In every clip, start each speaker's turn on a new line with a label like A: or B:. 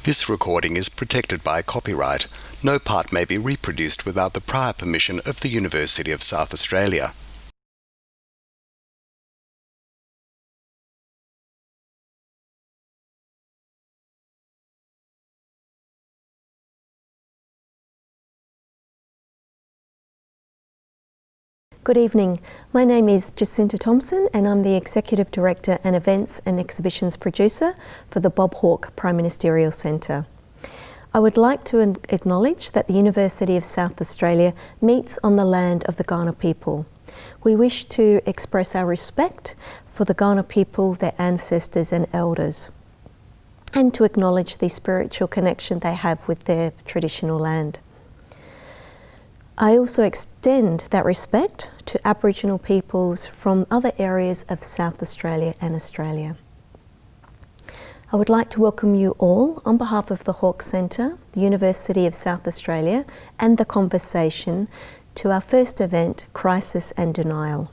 A: This recording is protected by copyright. No part may be reproduced without the prior permission of the University of South Australia.
B: Good evening. My name is Jacinta Thompson and I'm the Executive Director and Events and Exhibitions Producer for the Bob Hawke Prime Ministerial Centre. I would like to acknowledge that the University of South Australia meets on the land of the Kaurna people. We wish to express our respect for the Kaurna people, their ancestors and elders, and to acknowledge the spiritual connection they have with their traditional land. I also extend that respect to Aboriginal peoples from other areas of South Australia and Australia. I would like to welcome you all on behalf of the Hawke Centre, the University of South Australia and The Conversation to our first event, Crisis and Denial.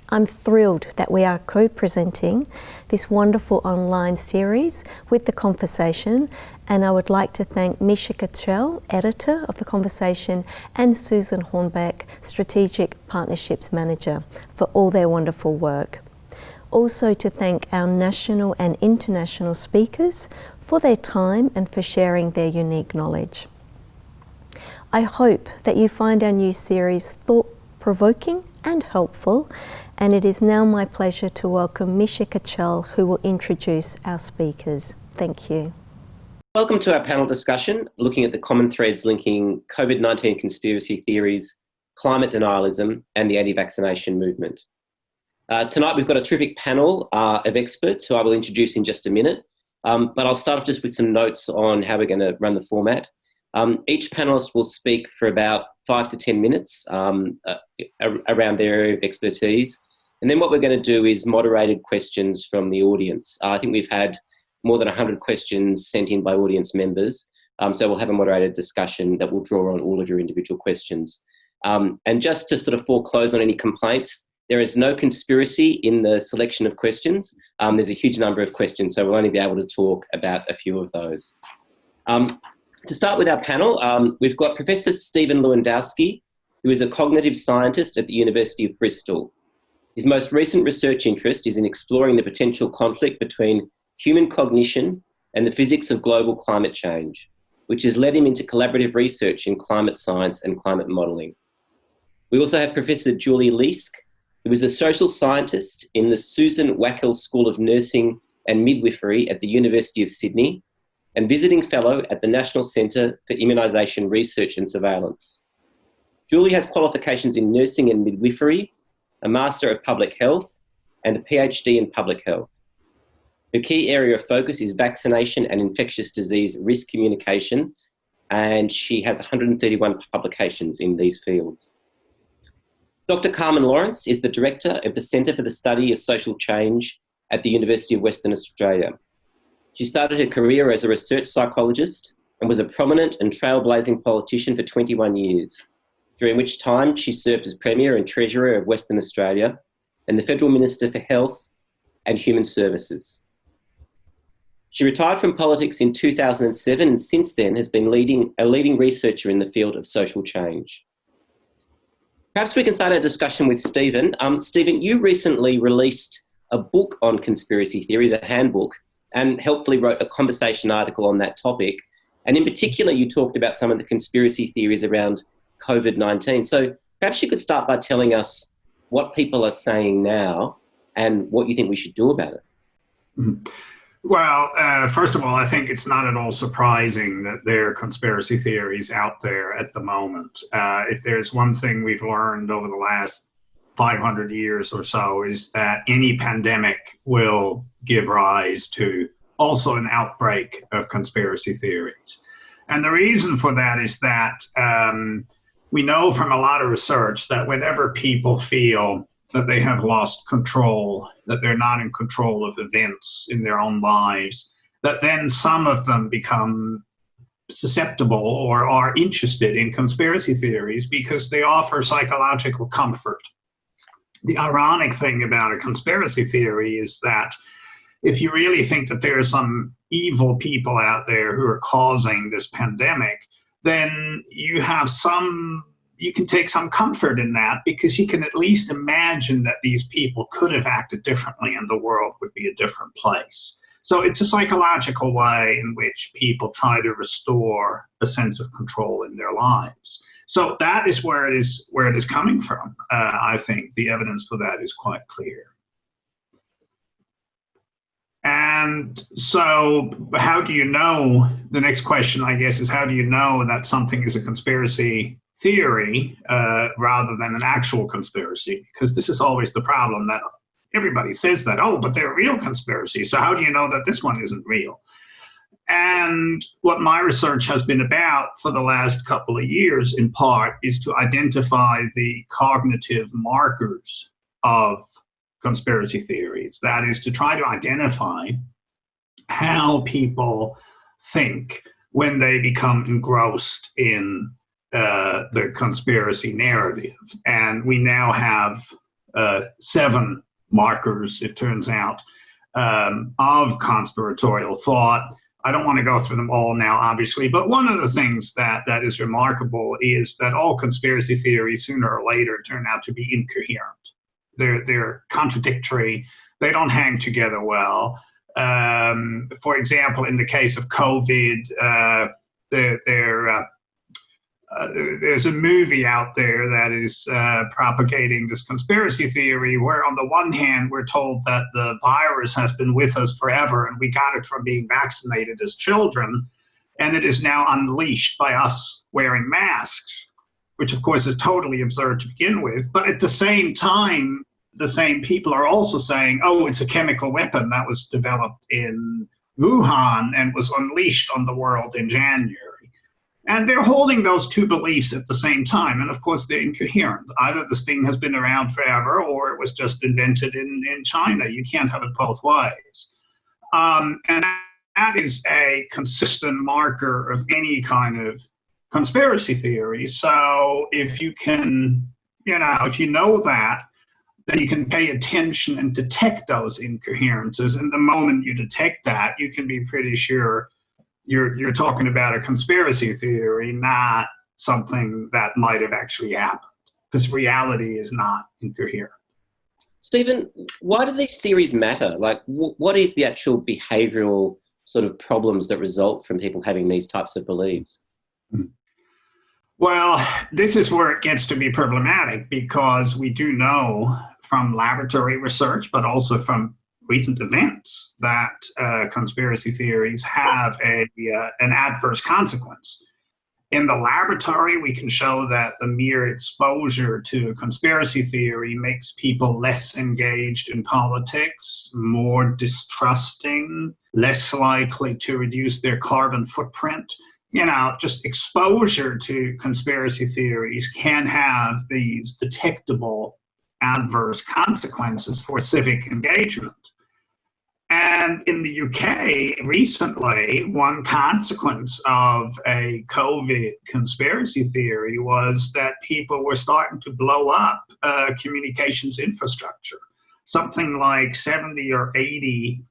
B: I'm thrilled that we are co-presenting this wonderful online series with The Conversation, and I would like to thank Misha Ketchell, editor of The Conversation, and Susan Hornbeck, Strategic Partnerships Manager, for all their wonderful work. Also to thank our national and international speakers for their time and for sharing their unique knowledge. I hope that you find our new series thought-provoking and helpful, and it is now my pleasure to welcome Misha Ketchell, who will introduce our speakers. Thank you.
C: Welcome to our panel discussion, looking at the common threads linking COVID-19 conspiracy theories, climate denialism, and the anti-vaccination movement. Tonight we've got a terrific panel of experts who I will introduce in just a minute, but I'll start off just with some notes on how we're going to run the format. Each panellist will speak for about 5 to 10 minutes around their area of expertise. And then what we're going to do is moderated questions from the audience. I think we've had more than 100 questions sent in by audience members. So we'll have a moderated discussion that will draw on all of your individual questions. And just to sort of foreclose on any complaints, there is no conspiracy in the selection of questions. There's a huge number of questions, so we'll only be able to talk about a few of those. To start with our panel, we've got Professor Stephan Lewandowsky, who is a cognitive scientist at the University of Bristol. His most recent research interest is in exploring the potential conflict between human cognition and the physics of global climate change, which has led him into collaborative research in climate science and climate modelling. We also have Professor Julie Leask, who is a social scientist in the Susan Wachtel School of Nursing and Midwifery at the University of Sydney, and visiting fellow at the National Centre for Immunisation Research and Surveillance. Julie has qualifications in nursing and midwifery, a Master of Public Health, and a PhD in Public Health. Her key area of focus is vaccination and infectious disease risk communication, and she has 131 publications in these fields. Dr Carmen Lawrence is the Director of the Centre for the Study of Social Change at the University of Western Australia. She started her career as a research psychologist and was a prominent and trailblazing politician for 21 years, during which time she served as Premier and Treasurer of Western Australia and the Federal Minister for Health and Human Services. She retired from politics in 2007 and since then has been a leading researcher in the field of social change. Perhaps we can start our discussion with Stephan. Stephan, you recently released a book on conspiracy theories, a handbook, and helpfully wrote a conversation article on that topic. And in particular, you talked about some of the conspiracy theories around COVID-19. So perhaps you could start by telling us what people are saying now and what you think we should do about it.
D: Mm-hmm. Well, first of all, I think it's not at all surprising that there are conspiracy theories out there at the moment. If there's one thing we've learned over the last 500 years or so is that any pandemic will give rise to also an outbreak of conspiracy theories. And the reason for that is that we know from a lot of research that whenever people feel that they have lost control, that they're not in control of events in their own lives, that then some of them become susceptible or are interested in conspiracy theories because they offer psychological comfort. The ironic thing about a conspiracy theory is that if you really think that there are some evil people out there who are causing this pandemic, then you can take some comfort in that, because you can at least imagine that these people could have acted differently and the world would be a different place. So it's a psychological way in which people try to restore a sense of control in their lives. So that is where it is coming from. I think the evidence for that is quite clear. And so how do you know, the next question, I guess, is how do you know that something is a conspiracy theory rather than an actual conspiracy? Because this is always the problem, that everybody says that, oh, but they're real conspiracies. So how do you know that this one isn't real? And what my research has been about for the last couple of years, in part, is to identify the cognitive markers of conspiracy theories. That is, to try to identify how people think when they become engrossed in the conspiracy narrative. And we now have 7 markers, it turns out, of conspiratorial thought. I don't want to go through them all now, obviously, but one of the things that is remarkable is that all conspiracy theories, sooner or later, turn out to be incoherent. They're contradictory. They don't hang together well. For example, in the case of COVID, there's a movie out there that is propagating this conspiracy theory where, on the one hand, we're told that the virus has been with us forever and we got it from being vaccinated as children, and it is now unleashed by us wearing masks, which of course is totally absurd to begin with. But at the same time, the same people are also saying, oh, it's a chemical weapon that was developed in Wuhan and was unleashed on the world in January. And they're holding those two beliefs at the same time. And of course, they're incoherent. Either this thing has been around forever or it was just invented in China. You can't have it both ways. And that is a consistent marker of any kind of conspiracy theory. So if you can, if you know that, then you can pay attention and detect those incoherences. And the moment you detect that, you can be pretty sure you're talking about a conspiracy theory, not something that might have actually happened, because reality is not incoherent.
C: Stephan, why do these theories matter? Like, what is the actual behavioural sort of problems that result from people having these types of beliefs?
D: Well, this is where it gets to be problematic, because we do know from laboratory research, but also from recent events, that conspiracy theories have an adverse consequence. In the laboratory, we can show that the mere exposure to a conspiracy theory makes people less engaged in politics, more distrusting, less likely to reduce their carbon footprint. Just exposure to conspiracy theories can have these detectable adverse consequences for civic engagement. And in the UK recently, one consequence of a COVID conspiracy theory was that people were starting to blow up communications infrastructure. Something like 70 or 80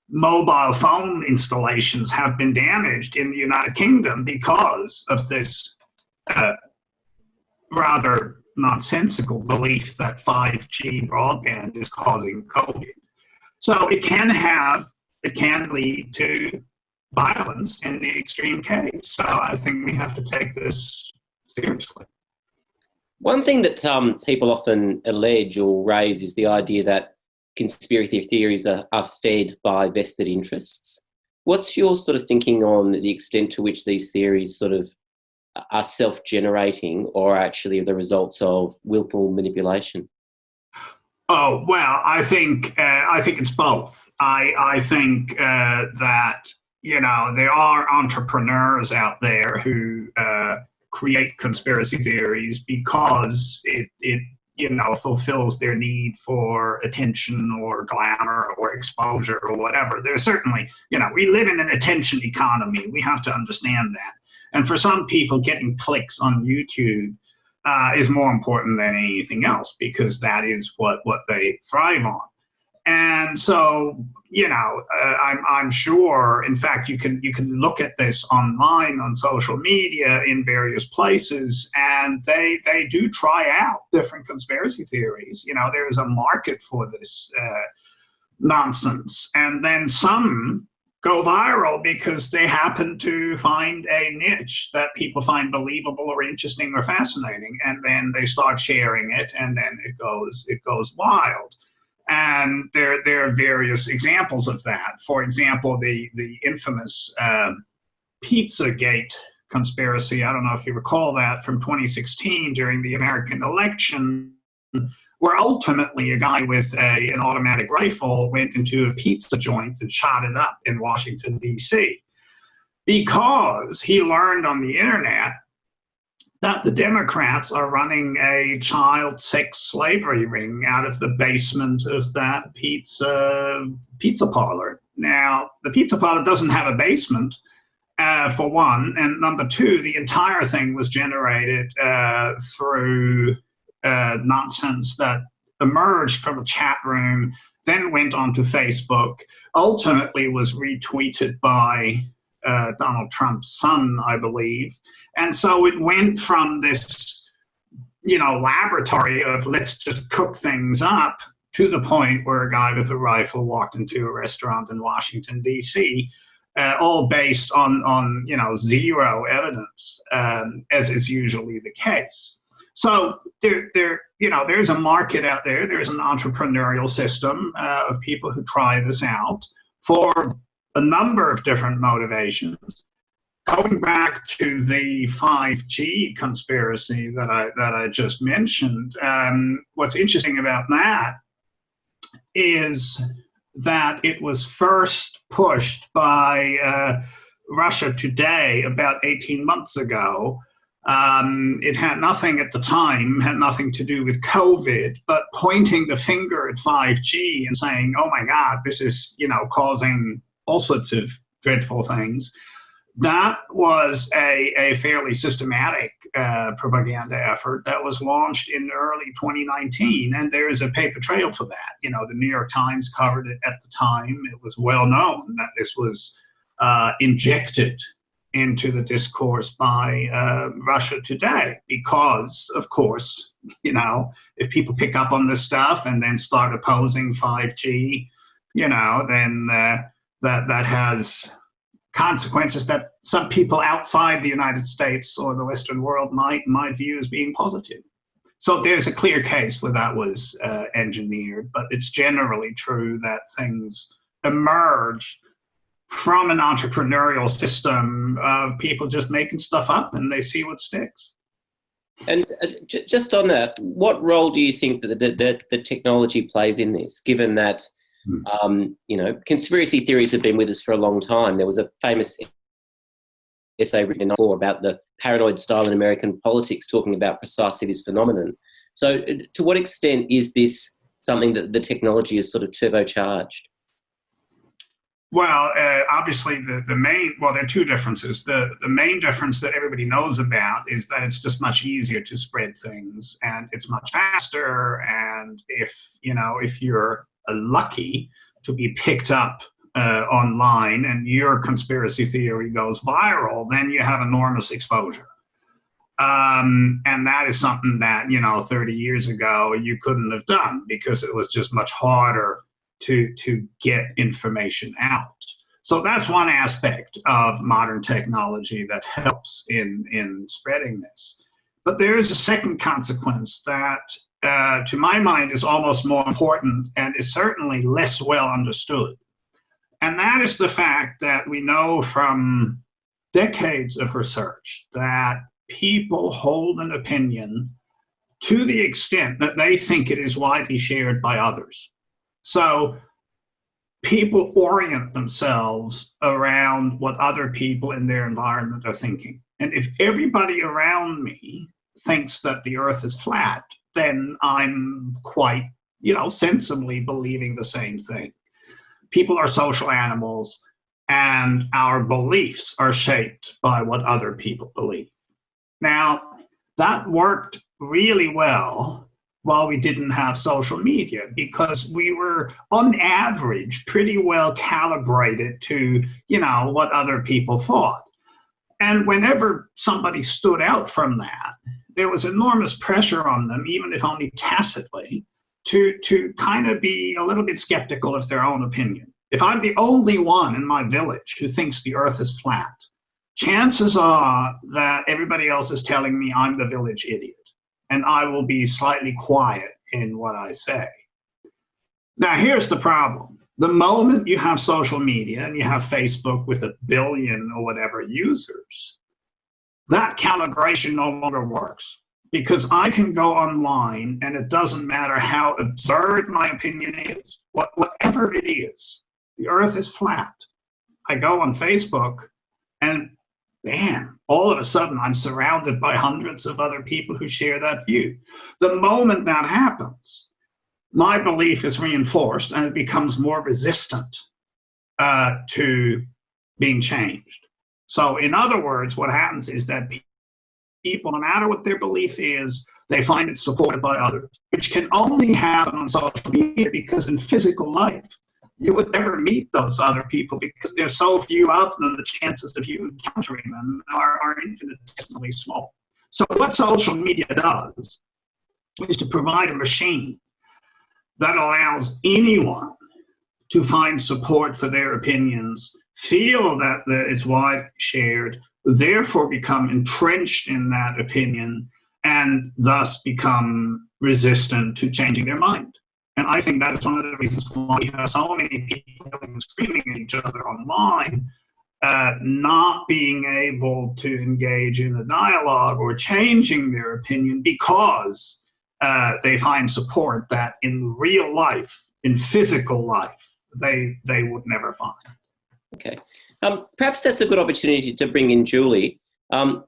D: mobile phone installations have been damaged in the United Kingdom because of this rather nonsensical belief that 5G broadband is causing COVID. So it can lead to violence in the extreme case. So I think we have to take this seriously.
C: One thing that people often allege or raise is the idea that conspiracy theories are fed by vested interests. What's your sort of thinking on the extent to which these theories sort of are self-generating or actually the results of willful manipulation?
D: Oh, well, I think it's both. I think that, there are entrepreneurs out there who create conspiracy theories because it fulfills their need for attention or glamour or exposure or whatever. There's certainly, we live in an attention economy. We have to understand that. And for some people, getting clicks on YouTube is more important than anything else, because that is what they thrive on. And so, I'm sure, in fact, you can look at this online on social media in various places, and they do try out different conspiracy theories. There is a market for this nonsense. And then some go viral because they happen to find a niche that people find believable or interesting or fascinating, and then they start sharing it, and then it goes wild. And there are various examples of that. For example, the infamous Pizzagate conspiracy. I don't know if you recall that, from 2016 during the American election, where ultimately a guy with an automatic rifle went into a pizza joint and shot it up in Washington, D.C., because he learned on the internet that the Democrats are running a child sex slavery ring out of the basement of that pizza parlor. Now, the pizza parlor doesn't have a basement, for one, and number two, the entire thing was generated through nonsense that emerged from a chat room, then went onto Facebook, ultimately was retweeted by Donald Trump's son, I believe. And so it went from this, laboratory of let's just cook things up, to the point where a guy with a rifle walked into a restaurant in Washington, D.C., all based on zero evidence, as is usually the case. So there's a market out there. There's an entrepreneurial system of people who try this out for a number of different motivations. Going back to the 5G conspiracy that I just mentioned, what's interesting about that is that it was first pushed by Russia Today about 18 months ago. It had nothing at the time, had nothing to do with COVID, but pointing the finger at 5G and saying, oh my God, this is, causing all sorts of dreadful things. That was a fairly systematic propaganda effort that was launched in early 2019, and there is a paper trail for that. The New York Times covered it at the time. It was well known that this was injected into the discourse by Russia Today, because, of course, if people pick up on this stuff and then start opposing 5G, then that has consequences that some people outside the United States or the Western world might view as being positive. So there's a clear case where that was engineered, but it's generally true that things emerge from an entrepreneurial system of people just making stuff up, and they see what sticks.
C: And just on that, what role do you think that the technology plays in this, given that conspiracy theories have been with us for a long time? There was a famous essay written before about the paranoid style in American politics, talking about precisely this phenomenon. So to what extent is this something that the technology is sort of turbocharged?
D: Well, obviously there are two differences. The main difference that everybody knows about is that it's just much easier to spread things, and it's much faster. And if you're lucky to be picked up online and your conspiracy theory goes viral, then you have enormous exposure. And that is something that, 30 years ago you couldn't have done, because it was just much harder to get information out. So that's one aspect of modern technology that helps in spreading this. But there is a second consequence that, to my mind, is almost more important and is certainly less well understood. And that is the fact that we know from decades of research that people hold an opinion to the extent that they think it is widely shared by others. So people orient themselves around what other people in their environment are thinking. And if everybody around me thinks that the earth is flat, then I'm quite, sensibly believing the same thing. People are social animals, and our beliefs are shaped by what other people believe. Now, that worked really well while we didn't have social media, because we were on average pretty well calibrated to, what other people thought. And whenever somebody stood out from that, there was enormous pressure on them, even if only tacitly, to kind of be a little bit skeptical of their own opinion. If I'm the only one in my village who thinks the earth is flat, chances are that everybody else is telling me I'm the village idiot, and I will be slightly quiet in what I say. Now, here's the problem. The moment you have social media and you have Facebook with 1 billion or whatever users, that calibration no longer works, because I can go online and it doesn't matter how absurd my opinion is, whatever it is, the earth is flat. I go on Facebook and man, all of a sudden I'm surrounded by hundreds of other people who share that view. The moment that happens, my belief is reinforced and it becomes more resistant to being changed. So in other words, what happens is that people, no matter what their belief is, they find it supported by others, which can only happen on social media, because in physical life, you would never meet those other people because there's so few of them, the chances of you encountering them are infinitesimally small. So what social media does is to provide a machine that allows anyone to find support for their opinions, feel that it's widely shared, therefore become entrenched in that opinion, and thus become resistant to changing their mind. And I think that is one of the reasons why we have so many people screaming at each other online, not being able to engage in a dialogue or changing their opinion, because they find support that in real life, in physical life, they would never find.
C: Okay. Perhaps that's a good opportunity to bring in Julie.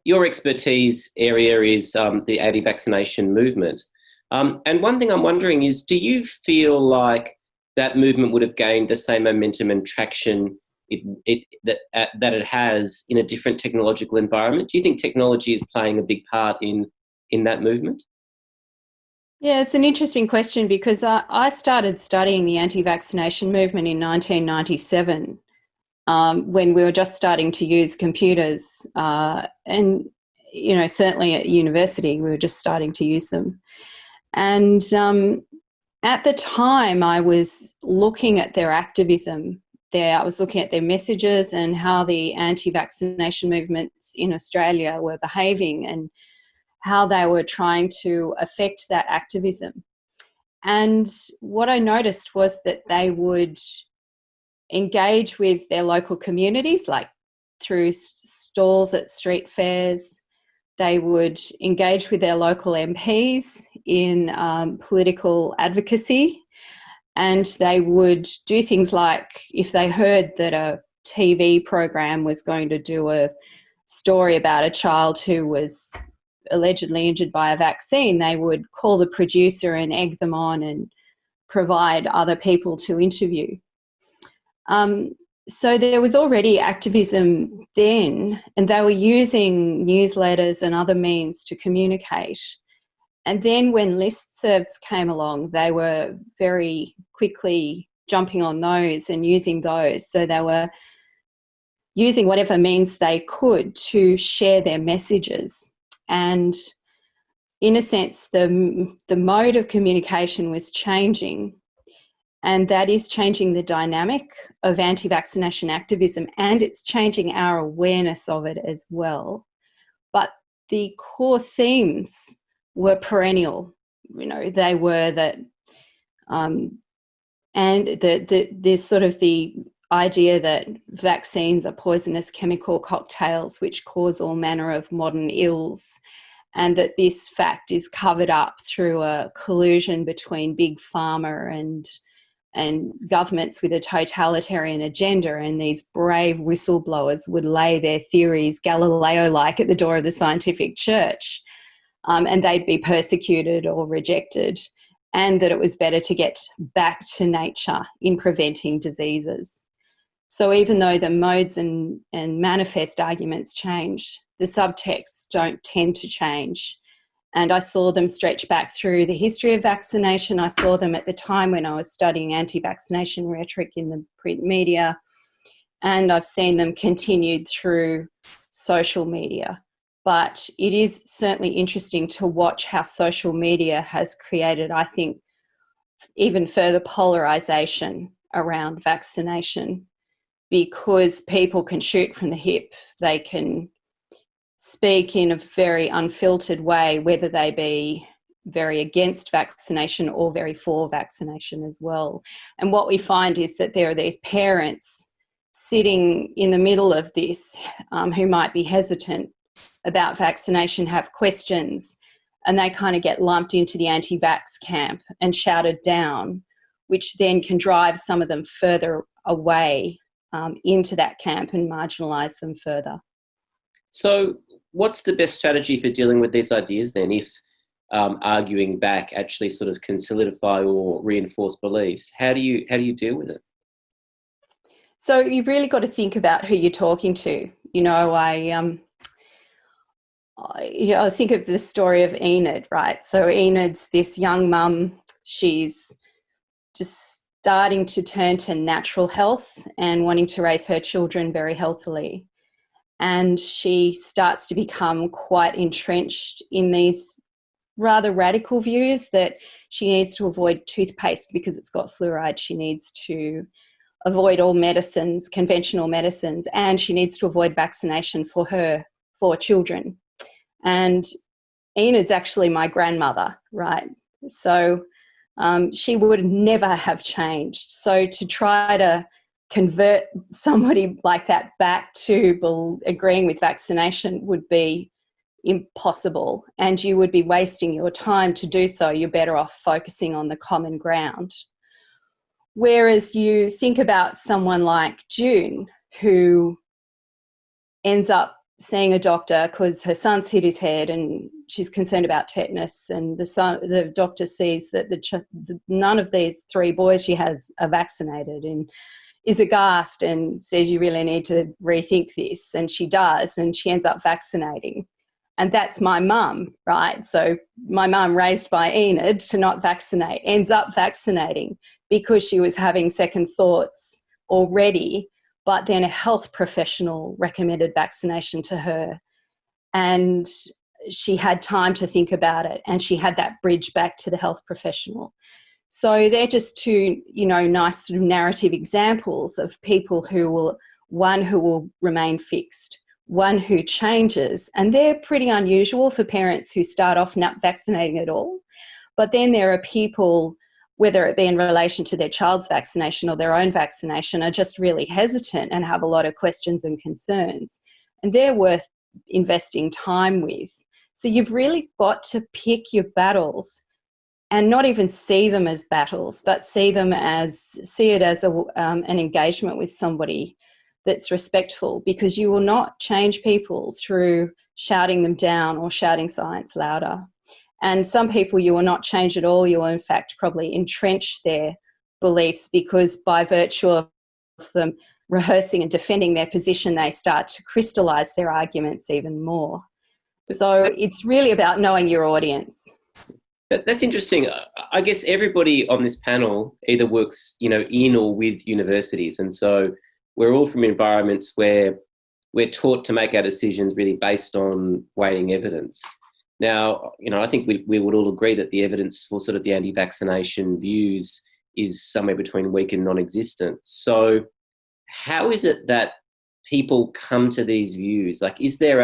C: Your expertise area is the anti-vaccination movement. And one thing I'm wondering is, do you feel like that movement would have gained the same momentum and traction that it has in a different technological environment? Do you think technology is playing a big part in that movement?
E: Yeah, it's an interesting question, because I started studying the anti-vaccination movement in 1997 when we were just starting to use computers. And, certainly at university, we were just starting to use them. And at the time, I was looking at their activism. I was looking at their messages and how the anti-vaccination movements in Australia were behaving and how they were trying to affect that activism. And what I noticed was that they would engage with their local communities, like through stalls at street fairs. They would engage with their local MPs in political advocacy, and they would do things like, if they heard that a TV program was going to do a story about a child who was allegedly injured by a vaccine, they would call the producer and egg them on and provide other people to interview. So there was already activism then, and they were using newsletters and other means to communicate. And then when listservs came along, they were very quickly jumping on those and using those. So they were using whatever means they could to share their messages. And in a sense, the mode of communication was changing. And that is changing the dynamic of anti-vaccination activism, and it's changing our awareness of it as well. But the core themes were perennial. They were that, and there's sort of the idea that vaccines are poisonous chemical cocktails which cause all manner of modern ills, and that this fact is covered up through a collusion between big pharma and governments with a totalitarian agenda, and these brave whistleblowers would lay their theories Galileo-like at the door of the scientific church, and they'd be persecuted or rejected, and that it was better to get back to nature in preventing diseases. So even though the modes and manifest arguments change, the subtexts don't tend to change. And I saw them stretch back through the history of vaccination. I saw them at the time when I was studying anti-vaccination rhetoric in the print media. And I've seen them continued through social media. But it is certainly interesting to watch how social media has created, I think, even further polarisation around vaccination, because people can shoot from the hip. They can speak in a very unfiltered way, whether they be very against vaccination or very for vaccination as well. And what we find is that there are these parents sitting in the middle of this who might be hesitant about vaccination, have questions, and they kind of get lumped into the anti-vax camp and shouted down, which then can drive some of them further away into that camp and marginalise them further.
C: So what's the best strategy for dealing with these ideas then, if arguing back actually sort of can solidify or reinforce beliefs? How do you deal with it?
E: So you've really got to think about who you're talking to. You know, I think of the story of Enid, right? So Enid's this young mum. She's just starting to turn to natural health and wanting to raise her children very healthily. And she starts to become quite entrenched in these rather radical views that she needs to avoid toothpaste because it's got fluoride. She needs to avoid all medicines, conventional medicines, and she needs to avoid vaccination for her 4 children. And Enid's actually my grandmother, right? So she would never have changed. So to try to convert somebody like that back to agreeing with vaccination would be impossible, and you would be wasting your time to do so. You're better off focusing on the common ground. Whereas you think about someone like June, who ends up seeing a doctor because her son's hit his head and she's concerned about tetanus, and the doctor sees that none of these 3 boys she has are vaccinated, and is aghast and says, you really need to rethink this. And she does, and she ends up vaccinating. And that's my mum, right? So my mum, raised by Enid to not vaccinate, ends up vaccinating because she was having second thoughts already, but then a health professional recommended vaccination to her. And she had time to think about it, and she had that bridge back to the health professional. So they're just 2, nice sort of narrative examples of people who will remain fixed, one who changes. And they're pretty unusual for parents who start off not vaccinating at all. But then there are people, whether it be in relation to their child's vaccination or their own vaccination, are just really hesitant and have a lot of questions and concerns. And they're worth investing time with. So you've really got to pick your battles and not even see them as battles, but see it as an engagement with somebody that's respectful, because you will not change people through shouting them down or shouting science louder. And some people you will not change at all. You will, in fact, probably entrench their beliefs, because by virtue of them rehearsing and defending their position, they start to crystallise their arguments even more. So it's really about knowing your audience.
C: That's interesting. I guess everybody on this panel either works, in or with universities. And so we're all from environments where we're taught to make our decisions really based on weighing evidence. Now, I think we would all agree that the evidence for sort of the anti-vaccination views is somewhere between weak and non-existent. So how is it that people come to these views? Like, is there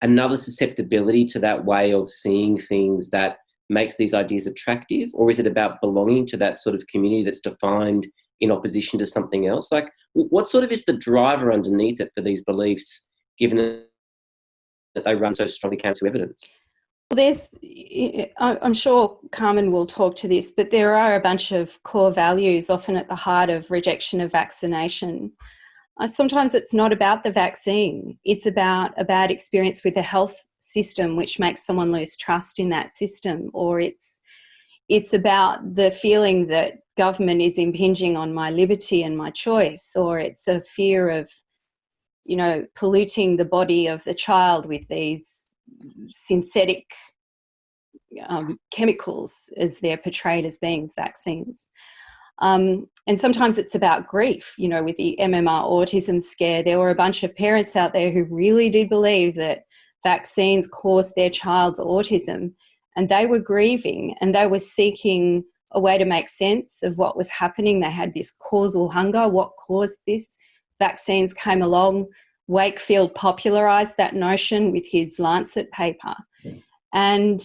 C: another susceptibility to that way of seeing things that makes these ideas attractive, or is it about belonging to that sort of community that's defined in opposition to something else? Like, what sort of is the driver underneath it for these beliefs, given that they run so strongly counter to evidence?
E: Well, I'm sure Carmen will talk to this, but there are a bunch of core values often at the heart of rejection of vaccination. Sometimes it's not about the vaccine. It's about a bad experience with the health system, which makes someone lose trust in that system, or it's about the feeling that government is impinging on my liberty and my choice, or it's a fear of, polluting the body of the child with these synthetic chemicals as they're portrayed as being vaccines. And sometimes it's about grief. You know, with the MMR autism scare, there were a bunch of parents out there who really did believe that vaccines caused their child's autism, and they were grieving and they were seeking a way to make sense of what was happening. They had this causal hunger. What caused this? Vaccines came along. Wakefield popularised that notion with his Lancet paper. And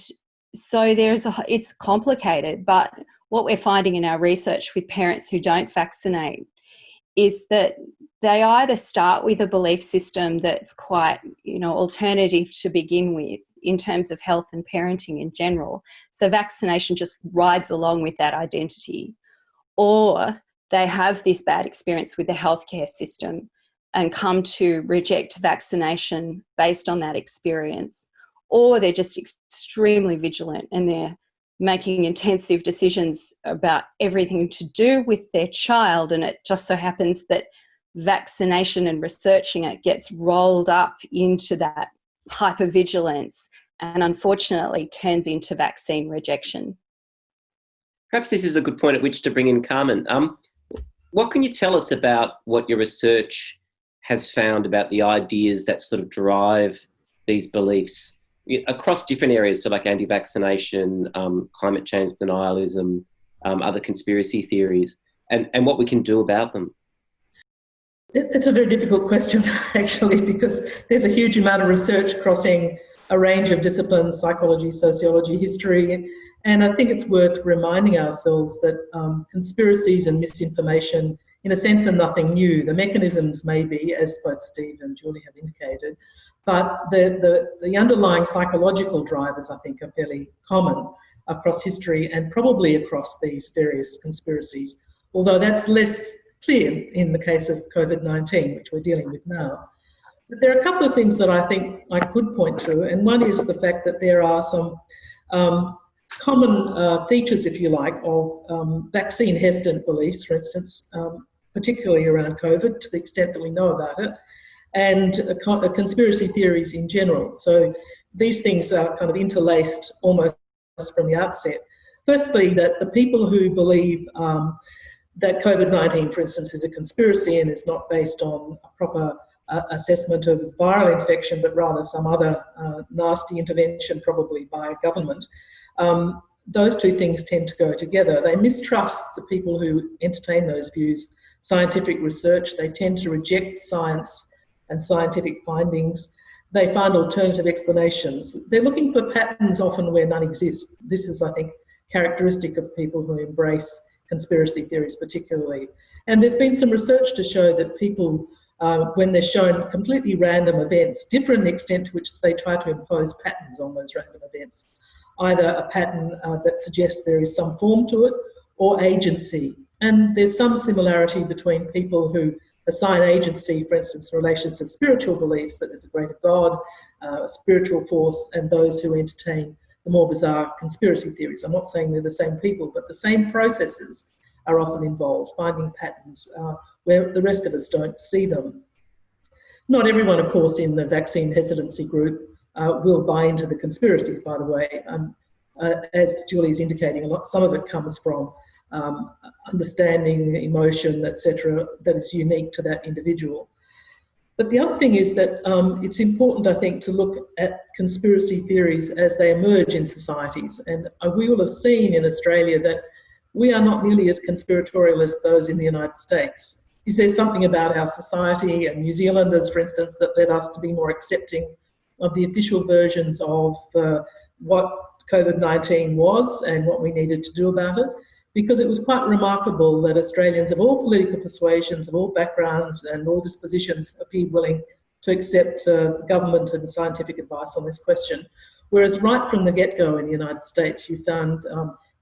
E: so it's complicated, but what we're finding in our research with parents who don't vaccinate is that they either start with a belief system that's quite, alternative to begin with in terms of health and parenting in general. So vaccination just rides along with that identity. Or they have this bad experience with the healthcare system and come to reject vaccination based on that experience. Or they're just extremely vigilant and they're making intensive decisions about everything to do with their child, and it just so happens that vaccination and researching it gets rolled up into that hypervigilance and unfortunately turns into vaccine rejection.
C: Perhaps this is a good point at which to bring in Carmen. What can you tell us about what your research has found about the ideas that sort of drive these beliefs across different areas, so like anti-vaccination, climate change denialism, other conspiracy theories, and what we can do about them?
F: It's a very difficult question, actually, because there's a huge amount of research crossing a range of disciplines: psychology, sociology, history, and I think it's worth reminding ourselves that conspiracies and misinformation, in a sense, are nothing new. The mechanisms may be, as both Steve and Julie have indicated, but the underlying psychological drivers, I think, are fairly common across history and probably across these various conspiracies, although that's less clear in the case of COVID-19, which we're dealing with now. But there are a couple of things that I think I could point to, and one is the fact that there are some common features, if you like, of vaccine hesitant beliefs, for instance, particularly around COVID, to the extent that we know about it, and conspiracy theories in general. So these things are kind of interlaced almost from the outset. Firstly, that the people who believe that COVID-19, for instance, is a conspiracy and is not based on a proper assessment of viral infection, but rather some other nasty intervention, probably by government, those two things tend to go together. They mistrust the people who entertain those views, scientific research. They tend to reject science and scientific findings. They find alternative explanations. They're looking for patterns often where none exist. This is, I think, characteristic of people who embrace conspiracy theories particularly. And there's been some research to show that people, when they're shown completely random events, differ in the extent to which they try to impose patterns on those random events. Either a pattern that suggests there is some form to it, or agency. And there's some similarity between people who assign agency, for instance, in relation to spiritual beliefs, that there's a greater God, a spiritual force, and those who entertain the more bizarre conspiracy theories. I'm not saying they're the same people, but the same processes are often involved, finding patterns where the rest of us don't see them. Not everyone, of course, in the vaccine hesitancy group will buy into the conspiracies, by the way. As Julie's indicating, some of it comes from understanding, emotion, etc., that is unique to that individual. But the other thing is that it's important, I think, to look at conspiracy theories as they emerge in societies. And we will have seen in Australia that we are not nearly as conspiratorial as those in the United States. Is there something about our society and New Zealanders, for instance, that led us to be more accepting of the official versions of what COVID-19 was and what we needed to do about it? Because it was quite remarkable that Australians of all political persuasions, of all backgrounds and all dispositions appeared willing to accept government and scientific advice on this question. Whereas right from the get-go in the United States, you found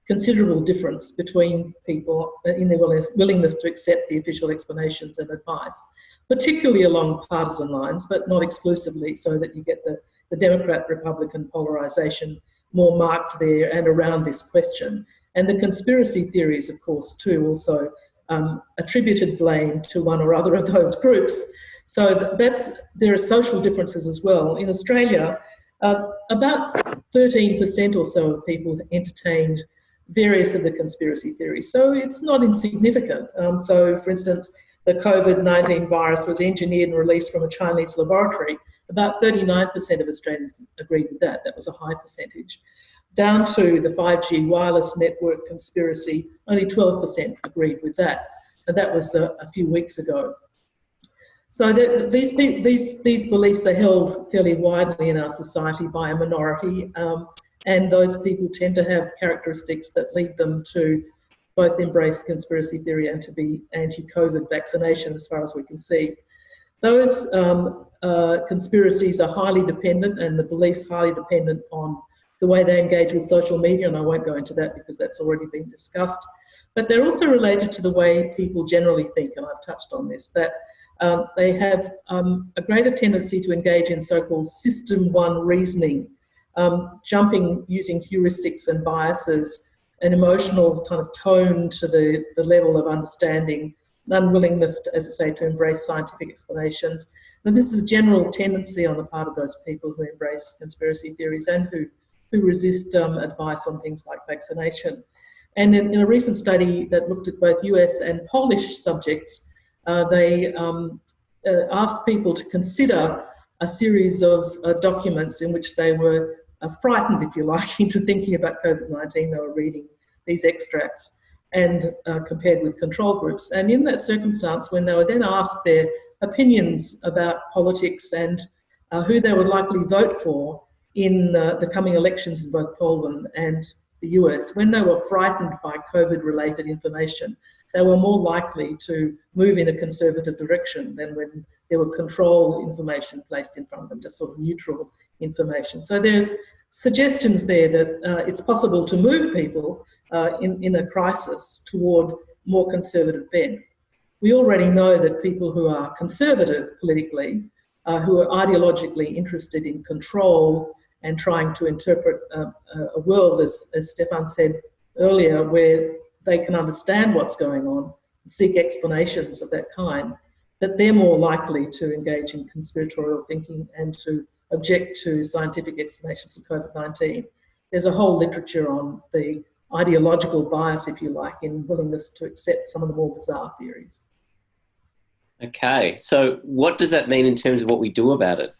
F: considerable difference between people in their willingness to accept the official explanations and advice, particularly along partisan lines, but not exclusively, so that you get the Democrat-Republican polarisation more marked there and around this question. And the conspiracy theories, of course, too, also attributed blame to one or other of those groups. So there are social differences as well. In Australia, About 13% or so of people entertained various of the conspiracy theories. So it's not insignificant. So, for instance, the COVID-19 virus was engineered and released from a Chinese laboratory. About 39% of Australians agreed with that. That was a high percentage. Down to the 5G wireless network conspiracy, only 12% agreed with that. And that was a few weeks ago. So these beliefs are held fairly widely in our society by a minority, and those people tend to have characteristics that lead them to both embrace conspiracy theory and to be anti-COVID vaccination, as far as we can see. Those conspiracies are highly dependent, and the beliefs highly dependent on the way they engage with social media, and I won't go into that because that's already been discussed. But they're also related to the way people generally think, and I've touched on this, that they have a greater tendency to engage in so-called system one reasoning, jumping using heuristics and biases, an emotional kind of tone to the level of understanding, an unwillingness, as I say, to embrace scientific explanations. And this is a general tendency on the part of those people who embrace conspiracy theories and who resist advice on things like vaccination. And in a recent study that looked at both US and Polish subjects, they asked people to consider a series of documents in which they were frightened, if you like, into thinking about COVID-19. They were reading these extracts and compared with control groups. And in that circumstance, when they were then asked their opinions about politics and who they would likely vote for in the coming elections in both Poland and the US, when they were frightened by COVID-related information, they were more likely to move in a conservative direction than when there were control information placed in front of them, just sort of neutral information. So there's suggestions there that it's possible to move people in a crisis toward more conservative bent. We already know that people who are conservative politically, who are ideologically interested in control and trying to interpret a world, as Stephan said earlier, where they can understand what's going on and seek explanations of that kind, that they're more likely to engage in conspiratorial thinking and to object to scientific explanations of COVID-19. There's a whole literature on the ideological bias, if you like, in willingness to accept some of the more bizarre theories.
C: Okay, so what does that mean in terms of what we do about it?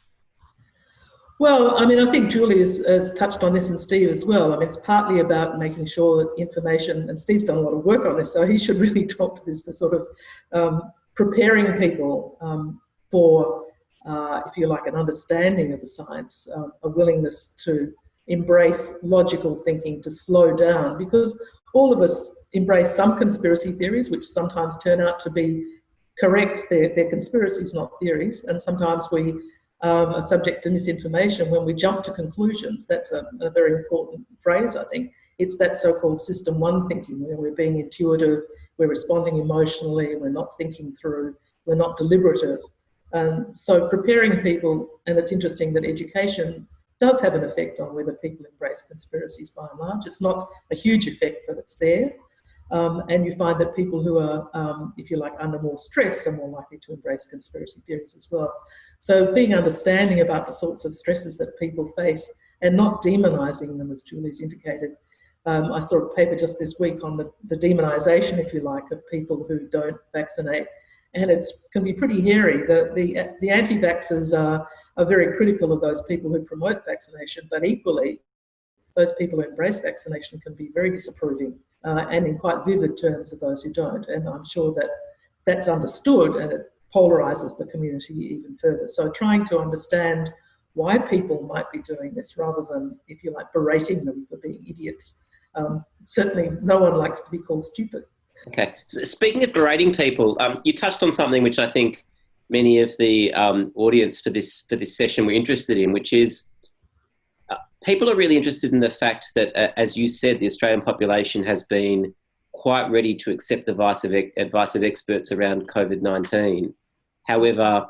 F: Well, I mean, I think Julie has touched on this, and Steve as well. I mean, it's partly about making sure that information, and Steve's done a lot of work on this, so he should really talk to this, the sort of preparing people for, if you like, an understanding of the science, a willingness to embrace logical thinking, to slow down, because all of us embrace some conspiracy theories, which sometimes turn out to be correct. They're conspiracies, not theories, and sometimes we are subject to misinformation when we jump to conclusions. That's a very important phrase, I think. It's that so-called system one thinking, where we're being intuitive, we're responding emotionally, we're not thinking through, we're not deliberative. So preparing people, and it's interesting that education does have an effect on whether people embrace conspiracies by and large. It's not a huge effect, but it's there. And you find that people who are, if you like, under more stress are more likely to embrace conspiracy theories as well. So being understanding about the sorts of stresses that people face and not demonising them, as Julie's indicated. I saw a paper just this week on the demonisation, if you like, of people who don't vaccinate. And it can be pretty hairy. The anti-vaxxers are very critical of those people who promote vaccination, but equally, those people who embrace vaccination can be very disapproving and in quite vivid terms of those who don't. And I'm sure that that's understood, and it polarises the community even further. So trying to understand why people might be doing this rather than, if you like, berating them for being idiots. Certainly no one likes to be called stupid.
C: Okay. So speaking of berating people, you touched on something which I think many of the audience for this session were interested in, which is people are really interested in the fact that, as you said, the Australian population has been quite ready to accept the advice of experts around COVID-19. However,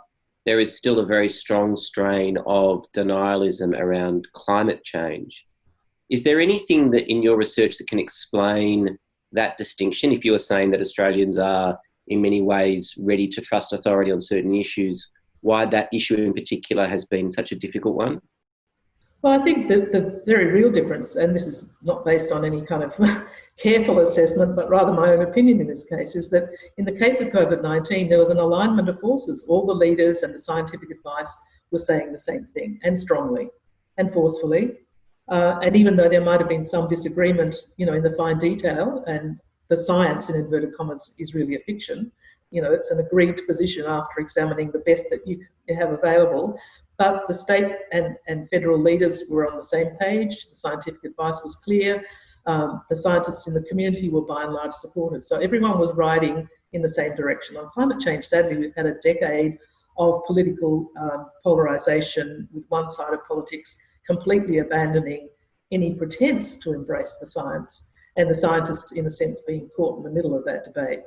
C: there is still a very strong strain of denialism around climate change. Is there anything that in your research that can explain that distinction? If you're saying that Australians are in many ways ready to trust authority on certain issues, why that issue in particular has been such a difficult one?
F: Well, I think the very real difference, and this is not based on any kind of careful assessment, but rather my own opinion in this case, is that in the case of COVID-19, there was an alignment of forces. All the leaders and the scientific advice were saying the same thing, and strongly and forcefully. And even though there might have been some disagreement, in the fine detail, and the science, in inverted commas, is really a fiction, it's an agreed position after examining the best that you have available. But the state and federal leaders were on the same page. The scientific advice was clear. The scientists in the community were by and large supportive. So everyone was riding in the same direction. On climate change, sadly, we've had a decade of political polarisation, with one side of politics completely abandoning any pretense to embrace the science, and the scientists, in a sense, being caught in the middle of that debate.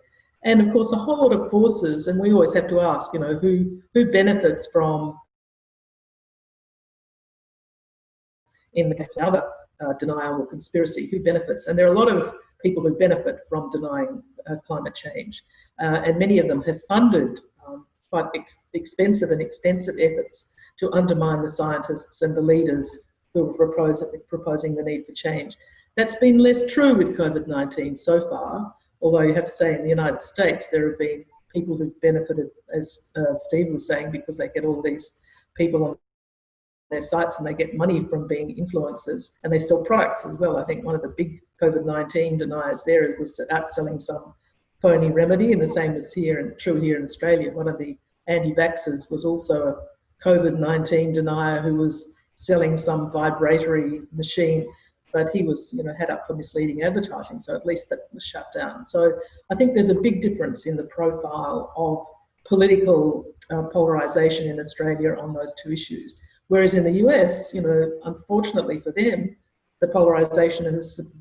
F: And of course, a whole lot of forces, and we always have to ask, who benefits from, in the case of another denial or conspiracy, who benefits? And there are a lot of people who benefit from denying climate change, and many of them have funded quite expensive and extensive efforts to undermine the scientists and the leaders who are proposing the need for change. That's been less true with COVID-19 so far, although you have to say in the United States there have been people who've benefited, as Steve was saying, because they get all these people on their sites and they get money from being influencers, and they sell products as well. I think one of the big COVID-19 deniers there was outselling some phony remedy, and the same is true here in Australia. One of the anti-vaxxers was also a COVID-19 denier who was selling some vibratory machine, but he was, had up for misleading advertising, so at least that was shut down. So I think there's a big difference in the profile of political polarisation in Australia on those two issues. Whereas in the US, unfortunately for them, the polarisation has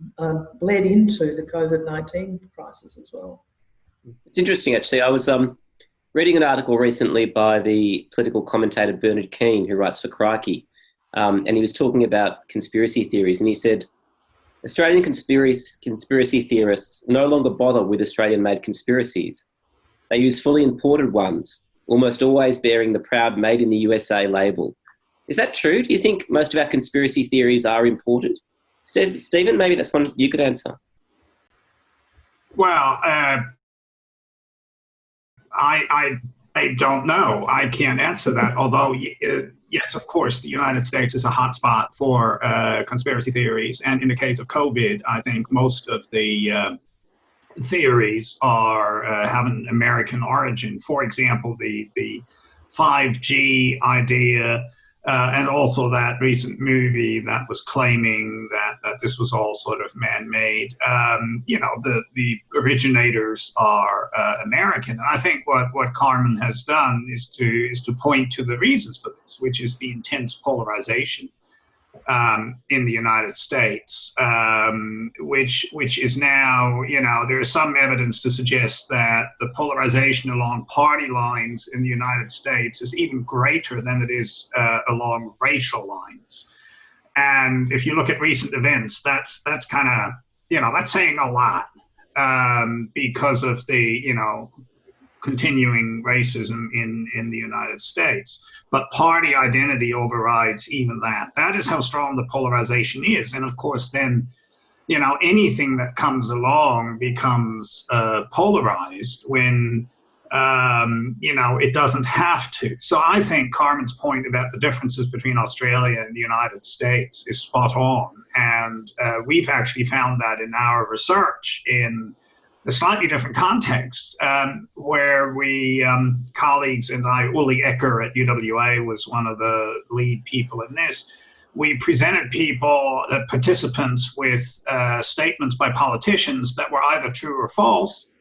F: bled into the COVID-19 crisis as well.
C: It's interesting, actually. I was reading an article recently by the political commentator Bernard Keane, who writes for Crikey, and he was talking about conspiracy theories, and he said, Australian conspiracy theorists no longer bother with Australian-made conspiracies. They use fully imported ones, almost always bearing the proud Made in the USA label. Is that true? Do you think most of our conspiracy theories are imported? Stephen, maybe that's one you could answer.
D: Well, I don't know. I can't answer that. Although, yes, of course, the United States is a hotspot for conspiracy theories. And in the case of COVID, I think most of the theories are have an American origin. For example, the 5G idea, and also that recent movie that was claiming that this was all sort of man-made. The originators are American. And I think what Carmen has done is to point to the reasons for this, which is the intense polarization in the United States, which is now, there is some evidence to suggest that the polarization along party lines in the United States is even greater than it is along racial lines. And if you look at recent events, that's kind of, that's saying a lot because of the, continuing racism in the United States. But party identity overrides even that. That is how strong the polarization is. And of course, then, anything that comes along becomes polarized when, it doesn't have to. So I think Carmen's point about the differences between Australia and the United States is spot on. And we've actually found that in our research in a slightly different context, where we, colleagues and I, Uli Ecker at UWA was one of the lead people in this. We presented participants with statements by politicians that were either true or false,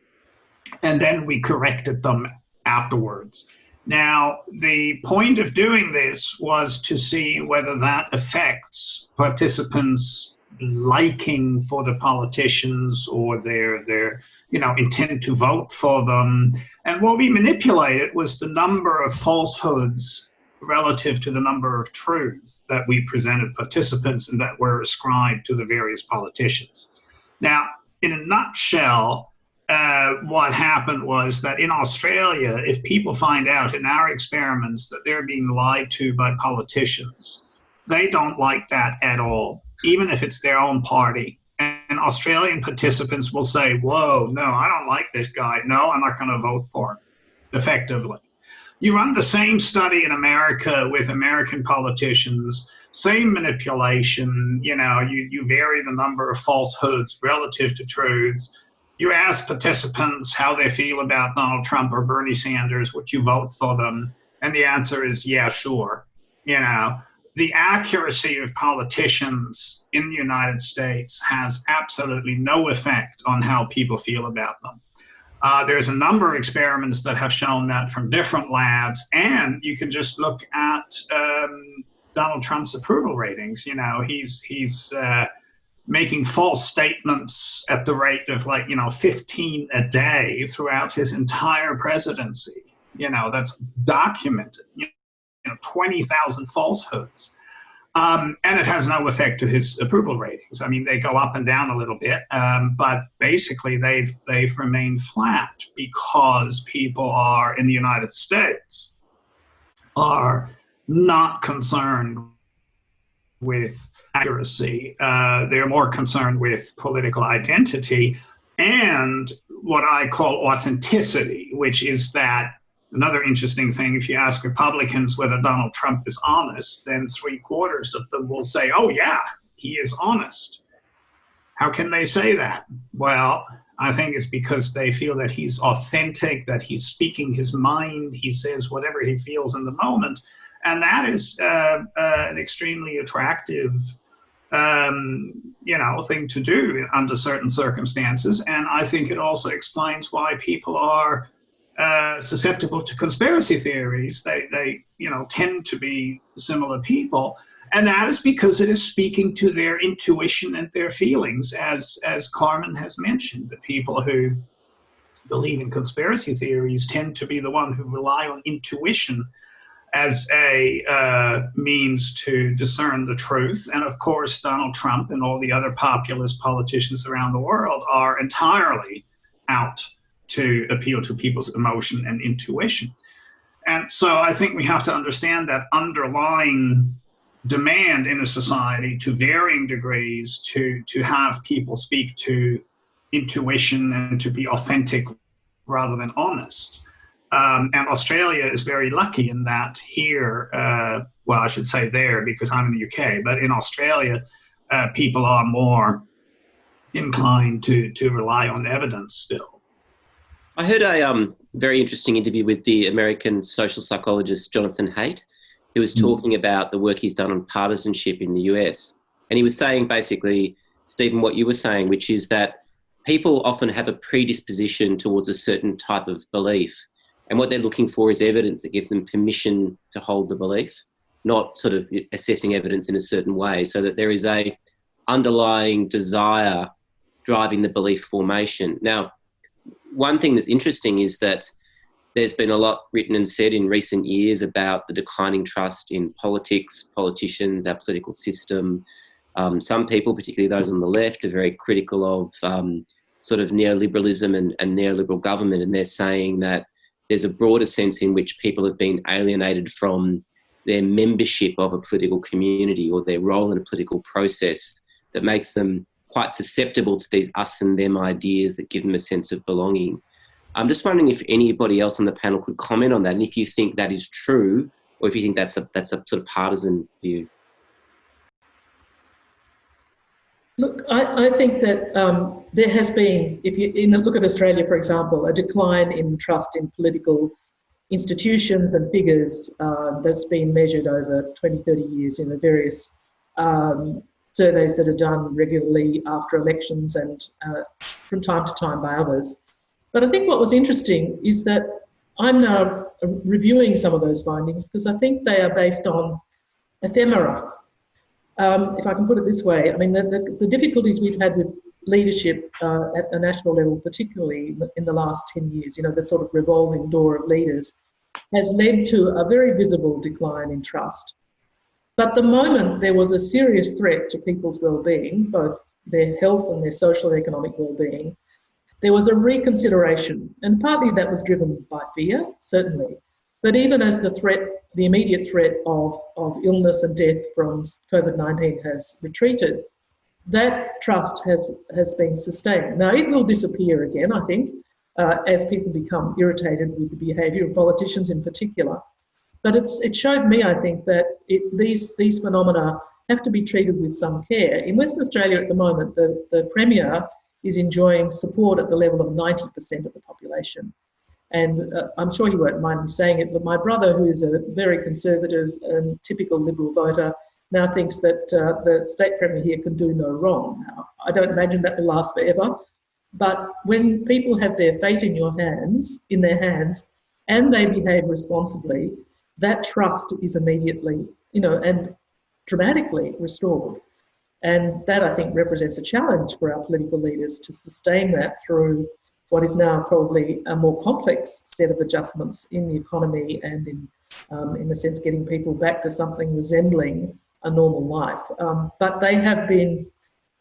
D: and then we corrected them afterwards. Now, the point of doing this was to see whether that affects participants' liking for the politicians or their intent to vote for them. And what we manipulated was the number of falsehoods relative to the number of truths that we presented participants and that were ascribed to the various politicians. Now, in a nutshell, what happened was that in Australia, if people find out in our experiments that they're being lied to by politicians, they don't like that at all, even if it's their own party. And Australian participants will say, whoa, no, I don't like this guy. No, I'm not going to vote for him, effectively. You run the same study in America with American politicians, same manipulation, you vary the number of falsehoods relative to truths. You ask participants how they feel about Donald Trump or Bernie Sanders, would you vote for them? And the answer is, yeah, sure. The accuracy of politicians in the United States has absolutely no effect on how people feel about them. There's a number of experiments that have shown that from different labs, and you can just look at Donald Trump's approval ratings. He's making false statements at the rate of 15 a day throughout his entire presidency. That's documented. 20,000 falsehoods. And it has no effect to his approval ratings. I mean, they go up and down a little bit, but basically they've remained flat because people are in the United States are not concerned with accuracy. They're more concerned with political identity and what I call authenticity, which is that another interesting thing, if you ask Republicans whether Donald Trump is honest, then 3/4 of them will say, oh yeah, he is honest. How can they say that? Well, I think it's because they feel that he's authentic, that he's speaking his mind, he says whatever he feels in the moment. And that is an extremely attractive thing to do under certain circumstances. And I think it also explains why people are susceptible to conspiracy theories. They tend to be similar people, and that is because it is speaking to their intuition and their feelings, as Carmen has mentioned. The people who believe in conspiracy theories tend to be the one who rely on intuition as a means to discern the truth. And of course, Donald Trump and all the other populist politicians around the world are entirely out to appeal to people's emotion and intuition. And so I think we have to understand that underlying demand in a society to varying degrees to have people speak to intuition and to be authentic rather than honest. And Australia is very lucky in that here, well, I should say there because I'm in the UK, but in Australia, people are more inclined to rely on evidence still.
C: I heard a very interesting interview with the American social psychologist Jonathan Haidt, who was talking about the work he's done on partisanship in the US. And he was saying basically, Stephen, what you were saying, which is that people often have a predisposition towards a certain type of belief. And what they're looking for is evidence that gives them permission to hold the belief, not sort of assessing evidence in a certain way, so that there is a underlying desire driving the belief formation. Now, one thing that's interesting is that there's been a lot written and said in recent years about the declining trust in politics, politicians, our political system. Some people, particularly those on the left, are very critical of sort of neoliberalism and neoliberal government, and they're saying that there's a broader sense in which people have been alienated from their membership of a political community or their role in a political process that makes them quite susceptible to these us and them ideas that give them a sense of belonging. I'm just wondering if anybody else on the panel could comment on that, and if you think that is true, or if you think that's a sort of partisan view.
F: Look, I think that there has been, if you look at Australia, for example, a decline in trust in political institutions and figures that's been measured over 20, 30 years in the various surveys that are done regularly after elections and from time to time by others. But I think what was interesting is that I'm now reviewing some of those findings because I think they are based on ephemera. If I can put it this way, I mean, the difficulties we've had with leadership at the national level, particularly in the last 10 years, the sort of revolving door of leaders, has led to a very visible decline in trust. But the moment there was a serious threat to people's well-being, both their health and their social and economic well-being, there was a reconsideration. And partly that was driven by fear, certainly. But even as the immediate threat of illness and death from COVID-19 has retreated, that trust has been sustained. Now, it will disappear again, I think, as people become irritated with the behaviour of politicians in particular. But it showed me, I think, that these phenomena have to be treated with some care. In Western Australia at the moment, the Premier is enjoying support at the level of 90% of the population. And I'm sure you won't mind me saying it, but my brother, who is a very conservative and typical Liberal voter, now thinks that the state Premier here can do no wrong. Now, I don't imagine that will last forever, but when people have their fate in their hands, and they behave responsibly, that trust is immediately, and dramatically restored. And that, I think, represents a challenge for our political leaders to sustain that through what is now probably a more complex set of adjustments in the economy and in a sense, getting people back to something resembling a normal life. But they have been,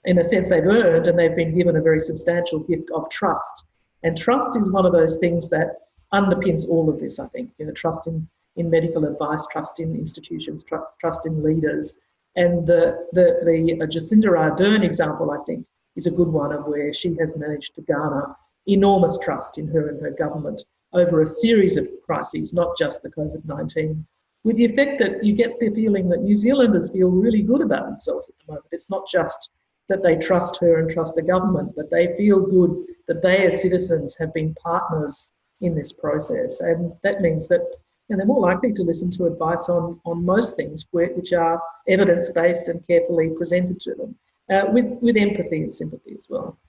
F: in a sense, they've earned and they've been given a very substantial gift of trust. And trust is one of those things that underpins all of this, I think. Trust in medical advice, trust in institutions, trust in leaders. And the Jacinda Ardern example, I think, is a good one of where she has managed to garner enormous trust in her and her government over a series of crises, not just the COVID-19, with the effect that you get the feeling that New Zealanders feel really good about themselves at the moment. It's not just that they trust her and trust the government, but they feel good that they as citizens have been partners in this process. And that means that they're more likely to listen to advice on most things which are evidence-based and carefully presented to them, with empathy and sympathy as well.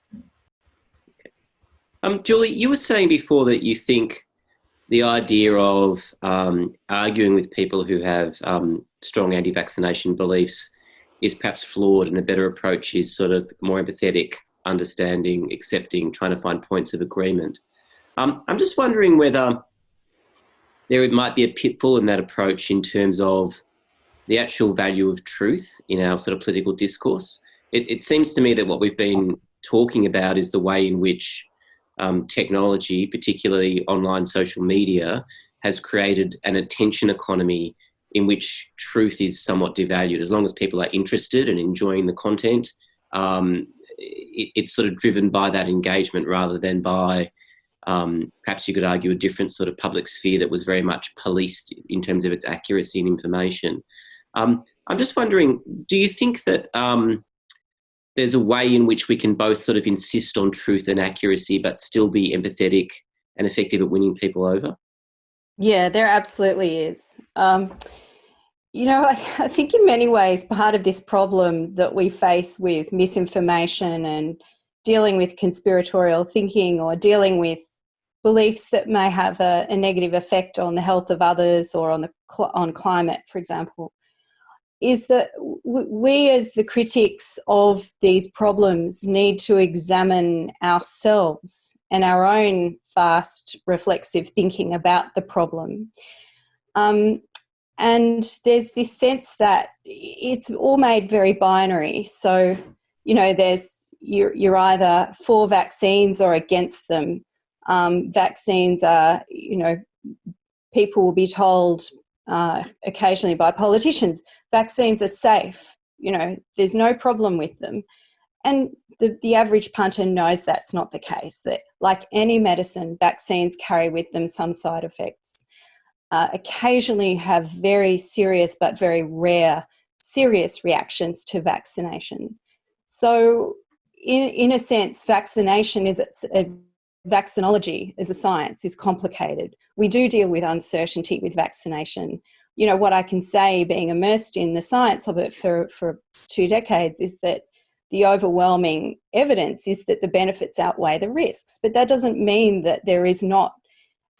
C: Julie, you were saying before that you think the idea of arguing with people who have strong anti-vaccination beliefs is perhaps flawed, and a better approach is sort of more empathetic, understanding, accepting, trying to find points of agreement. I'm just wondering whether there might be a pitfall in that approach in terms of the actual value of truth in our sort of political discourse. It seems to me that what we've been talking about is the way in which technology, particularly online social media, has created an attention economy in which truth is somewhat devalued. As long as people are interested and enjoying the content, it's sort of driven by that engagement rather than by, perhaps you could argue, a different sort of public sphere that was very much policed in terms of its accuracy and information. I'm just wondering, do you think that there's a way in which we can both sort of insist on truth and accuracy but still be empathetic and effective at winning people over?
E: Yeah, there absolutely is. I think in many ways part of this problem that we face with misinformation and dealing with conspiratorial thinking or dealing with beliefs that may have a negative effect on the health of others or on climate, for example, is that we as the critics of these problems need to examine ourselves and our own fast reflexive thinking about the problem. And there's this sense that it's all made very binary. So, you're either for vaccines or against them. Vaccines are, people will be told occasionally by politicians, vaccines are safe, there's no problem with them. And the average punter knows that's not the case, that like any medicine, vaccines carry with them some side effects. Occasionally have very serious but very rare serious reactions to vaccination. So in a sense, vaccination vaccinology as a science is complicated. We do deal with uncertainty with vaccination. What I can say, being immersed in the science of it for 2 decades, is that the overwhelming evidence is that the benefits outweigh the risks. But that doesn't mean that there is not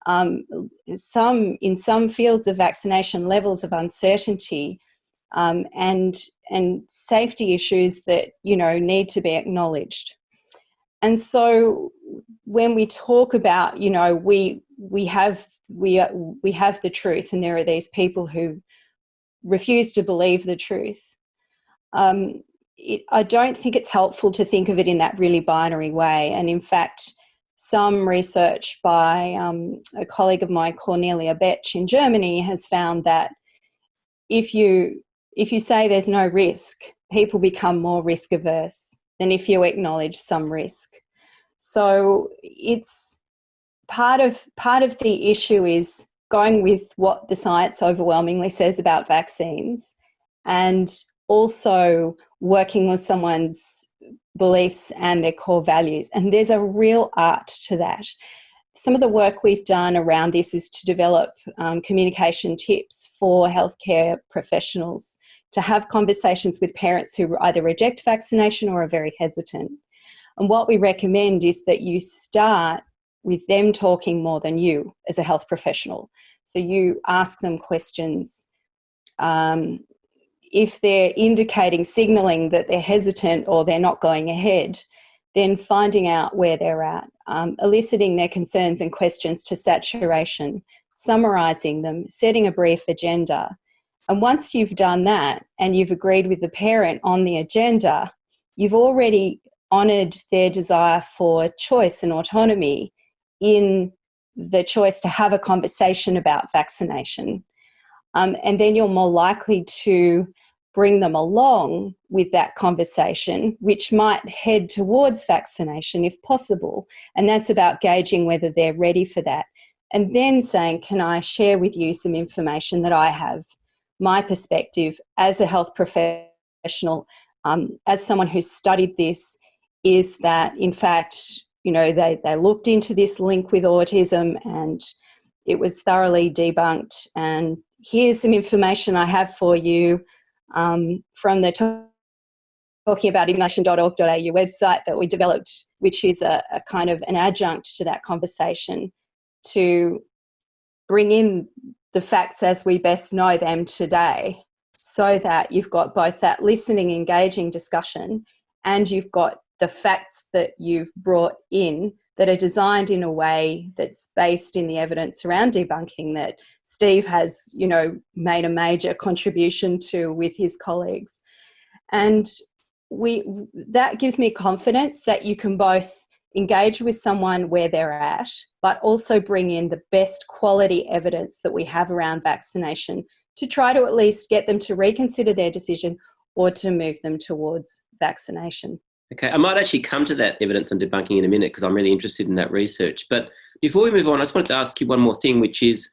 E: in some fields of vaccination levels of uncertainty and safety issues that need to be acknowledged. And so when we talk about we have the truth, and there are these people who refuse to believe the truth, I don't think it's helpful to think of it in that really binary way. And in fact, some research by a colleague of mine, Cornelia Betsch in Germany, has found that if you say there's no risk, people become more risk averse than if you acknowledge some risk. So it's part of the issue is going with what the science overwhelmingly says about vaccines, and also working with someone's beliefs and their core values. And there's a real art to that. Some of the work we've done around this is to develop communication tips for healthcare professionals to have conversations with parents who either reject vaccination or are very hesitant. And what we recommend is that you start with them talking more than you as a health professional. So you ask them questions. If they're indicating, signalling that they're hesitant or they're not going ahead, then finding out where they're at, eliciting their concerns and questions to saturation, summarising them, setting a brief agenda. And once you've done that and you've agreed with the parent on the agenda, you've already honoured their desire for choice and autonomy in the choice to have a conversation about vaccination. And then you're more likely to bring them along with that conversation, which might head towards vaccination if possible. And that's about gauging whether they're ready for that. And then saying, can I share with you some information that I have? My perspective as a health professional, as someone who's studied this, is that in fact, they looked into this link with autism and it was thoroughly debunked. And here's some information I have for you from the talkingaboutimmigration.org.au website that we developed, which is a kind of an adjunct to that conversation to bring in the facts as we best know them today, so that you've got both that listening, engaging discussion, and you've got the facts that you've brought in that are designed in a way that's based in the evidence around debunking that Steve has, made a major contribution to with his colleagues. And that gives me confidence that you can both engage with someone where they're at, but also bring in the best quality evidence that we have around vaccination to try to at least get them to reconsider their decision or to move them towards vaccination.
C: Okay, I might actually come to that evidence on debunking in a minute because I'm really interested in that research. But before we move on, I just wanted to ask you one more thing, which is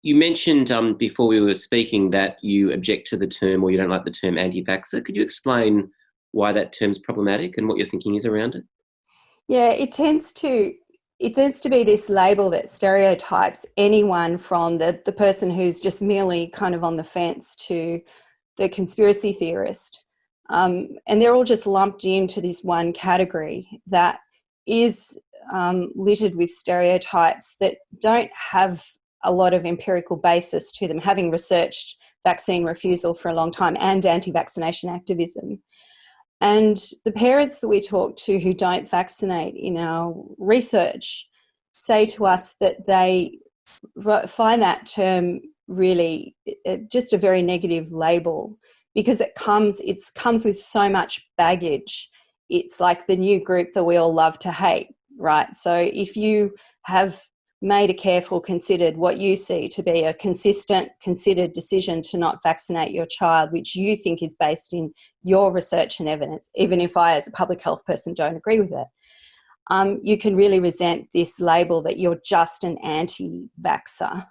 C: you mentioned before we were speaking that you object to the term, or you don't like the term anti-vaxxer. Could you explain why that term's problematic and what your thinking is around it?
E: Yeah, it tends to be this label that stereotypes anyone from the person who's just merely kind of on the fence to the conspiracy theorist. And they're all just lumped into this one category that is littered with stereotypes that don't have a lot of empirical basis to them, having researched vaccine refusal for a long time and anti-vaccination activism. And the parents that we talk to who don't vaccinate in our research say to us that they find that term really just a very negative label, because it comes with so much baggage. It's like the new group that we all love to hate, right? So if you have made a careful, considered, what you see to be a consistent, considered decision to not vaccinate your child, which you think is based in your research and evidence, even if I, as a public health person, don't agree with it, you can really resent this label that you're just an anti-vaxxer.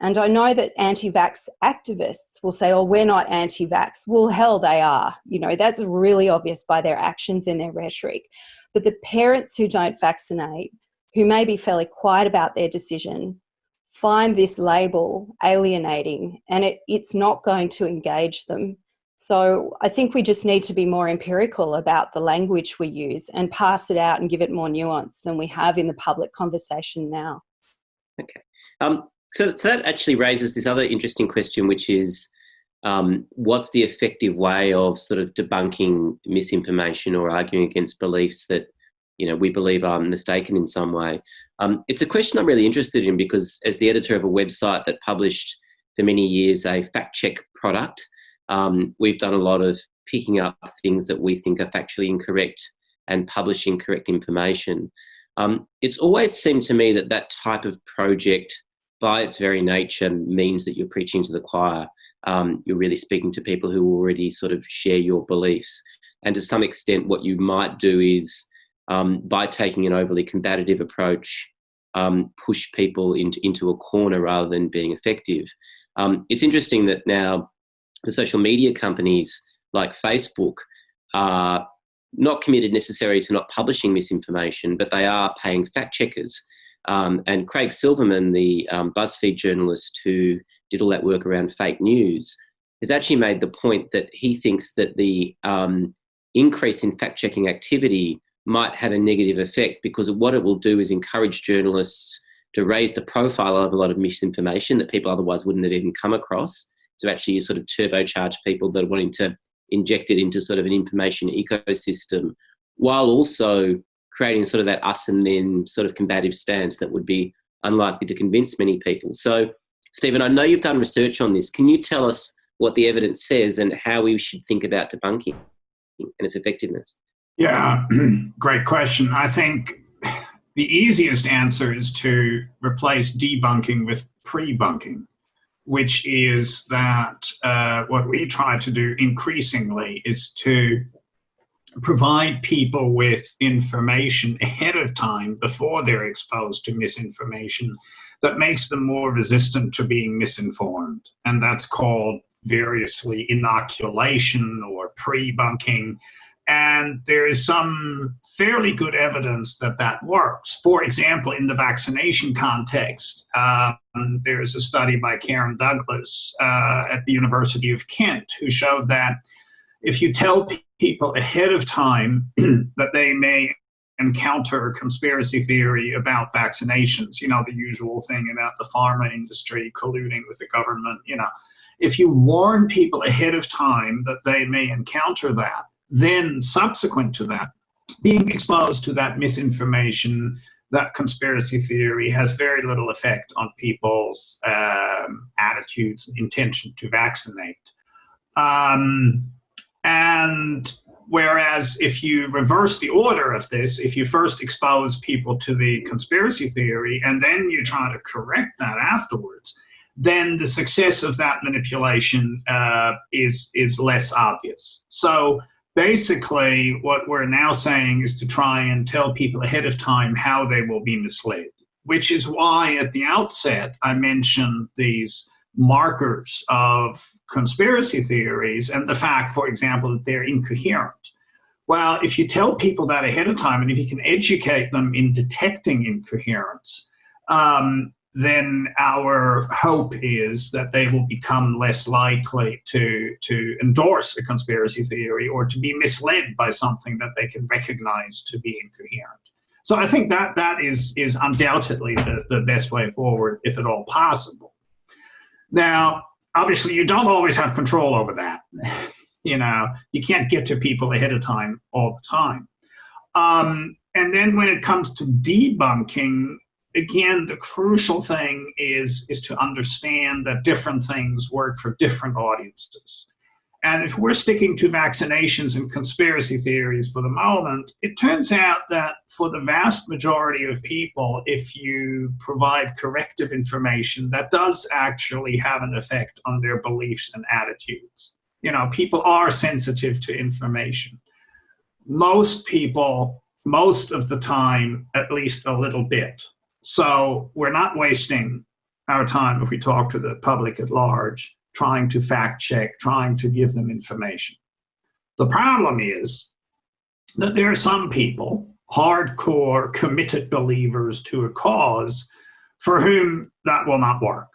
E: And I know that anti-vax activists will say, oh, we're not anti-vax. Well, hell, they are. That's really obvious by their actions and their rhetoric. But the parents who don't vaccinate, who may be fairly quiet about their decision, find this label alienating, and it's not going to engage them. So I think we just need to be more empirical about the language we use and pass it out and give it more nuance than we have in the public conversation now.
C: Okay. So that actually raises this other interesting question, which is what's the effective way of sort of debunking misinformation or arguing against beliefs that we believe are mistaken in some way? It's a question I'm really interested in because as the editor of a website that published for many years a fact check product, we've done a lot of picking up things that we think are factually incorrect and publishing correct information. It's always seemed to me that that type of project, by its very nature, means that you're preaching to the choir. You're really speaking to people who already sort of share your beliefs. And to some extent, what you might do is, by taking an overly combative approach, push people into a corner rather than being effective. It's interesting that now the social media companies like Facebook are not committed necessarily to not publishing misinformation, but they are paying fact checkers. And Craig Silverman, the BuzzFeed journalist who did all that work around fake news, has actually made the point that he thinks that the increase in fact-checking activity might have a negative effect, because what it will do is encourage journalists to raise the profile of a lot of misinformation that people otherwise wouldn't have even come across, to actually sort of turbocharge people that are wanting to inject it into sort of an information ecosystem, while also creating sort of that us and them sort of combative stance that would be unlikely to convince many people. So, Stephan, I know you've done research on this. Can you tell us what the evidence says and how we should think about debunking and its effectiveness?
D: Yeah, great question. I think the easiest answer is to replace debunking with prebunking, which is that what we try to do increasingly is to provide people with information ahead of time before they're exposed to misinformation that makes them more resistant to being misinformed. And that's called variously inoculation or prebunking. And there is some fairly good evidence that that works. For example, in the vaccination context, there's a study by Karen Douglas at the University of Kent who showed that if you tell people ahead of time that they may encounter conspiracy theory about vaccinations, you know, the usual thing about the pharma industry colluding with the government, you know, if you warn people ahead of time that they may encounter that, then subsequent to that, being exposed to that misinformation, that conspiracy theory has very little effect on people's attitudes and intention to vaccinate. And whereas if you reverse the order of this, if you first expose people to the conspiracy theory and then you try to correct that afterwards, then the success of that manipulation is less obvious. So basically, what we're now saying is to try and tell people ahead of time how they will be misled, which is why at the outset I mentioned these markers of conspiracy theories and the fact, for example, that they're incoherent. Well, if you tell people that ahead of time and if you can educate them in detecting incoherence, then our hope is that they will become less likely to endorse a conspiracy theory or to be misled by something that they can recognize to be incoherent. So I think that is undoubtedly the best way forward, if at all possible. Now, obviously, you don't always have control over that. You know, you can't get to people ahead of time all the time. And then when it comes to debunking, again, the crucial thing is to understand that different things work for different audiences. And if we're sticking to vaccinations and conspiracy theories for the moment, it turns out that for the vast majority of people, if you provide corrective information, that does actually have an effect on their beliefs and attitudes. You know, people are sensitive to information. Most people, most of the time, at least a little bit. So we're not wasting our time, if we talk to the public at large, trying to fact check, trying to give them information. The problem is that there are some people, hardcore, committed believers to a cause, for whom that will not work.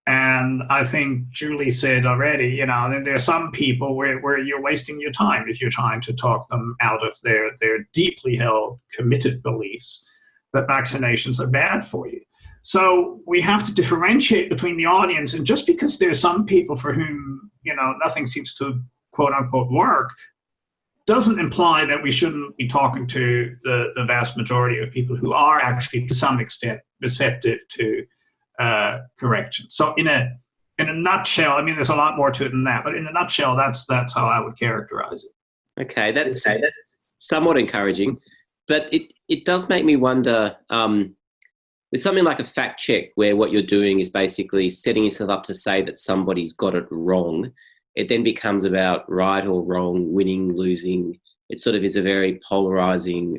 D: And I think Julie said already, you know, there are some people where you're wasting your time if you're trying to talk them out of their deeply held, committed beliefs that vaccinations are bad for you. So we have to differentiate between the audience, and just because there are some people for whom, you know, nothing seems to quote unquote work, doesn't imply that we shouldn't be talking to the vast majority of people who are actually to some extent receptive to correction. So in a nutshell, I mean, there's a lot more to it than that, but in a nutshell, that's how I would characterize it.
C: Okay, that's somewhat encouraging. But it does make me wonder, with something like a fact check where what you're doing is basically setting yourself up to say that somebody's got it wrong, it then becomes about right or wrong, winning, losing. It sort of is a very polarising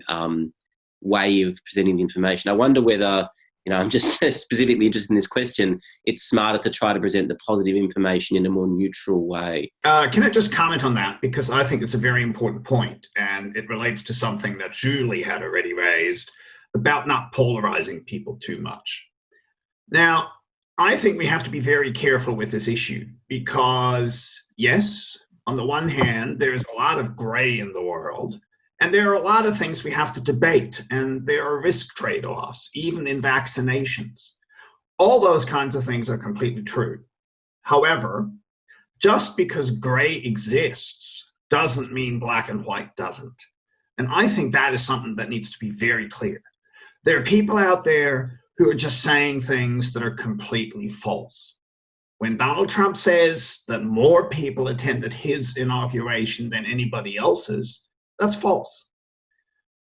C: way of presenting the information. I wonder whether, I'm just specifically interested in this question, it's smarter to try to present the positive information in a more neutral way.
D: Can I just comment on that? Because I think it's a very important point, and it relates to something that Julie had already raised about not polarizing people too much. Now, I think we have to be very careful with this issue because, yes, on the one hand, there's a lot of gray in the world, and there are a lot of things we have to debate, and there are risk trade-offs, even in vaccinations. All those kinds of things are completely true. However, just because gray exists doesn't mean black and white doesn't. And I think that is something that needs to be very clear. There are people out there who are just saying things that are completely false. When Donald Trump says that more people attended his inauguration than anybody else's, that's false.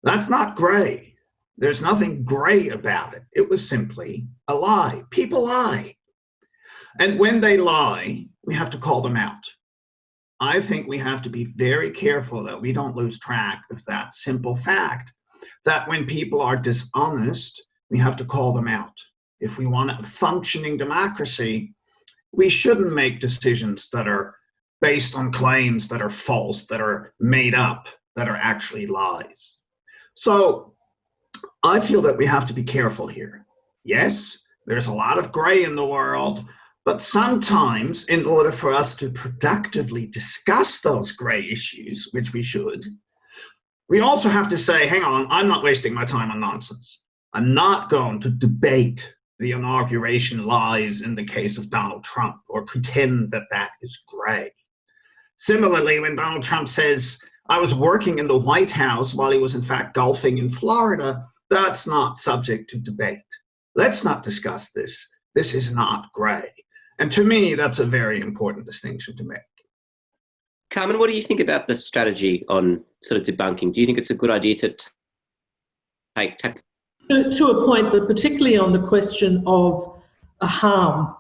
D: That's not gray. There's nothing gray about it. It was simply a lie. People lie. And when they lie, we have to call them out. I think we have to be very careful that we don't lose track of that simple fact that when people are dishonest, we have to call them out. If we want a functioning democracy, we shouldn't make decisions that are based on claims that are false, that are made up, that are actually lies. So I feel that we have to be careful here. Yes, there's a lot of gray in the world, but sometimes in order for us to productively discuss those gray issues, which we should, we also have to say, hang on, I'm not wasting my time on nonsense. I'm not going to debate the inauguration lies in the case of Donald Trump or pretend that that is gray. Similarly, when Donald Trump says, I was working in the White House while he was in fact golfing in Florida, that's not subject to debate. Let's not discuss this. This is not gray. And to me, that's a very important distinction to make.
C: Carmen, what do you think about the strategy on sort of debunking? Do you think it's a good idea to take
F: to a point, but particularly on the question of a harm?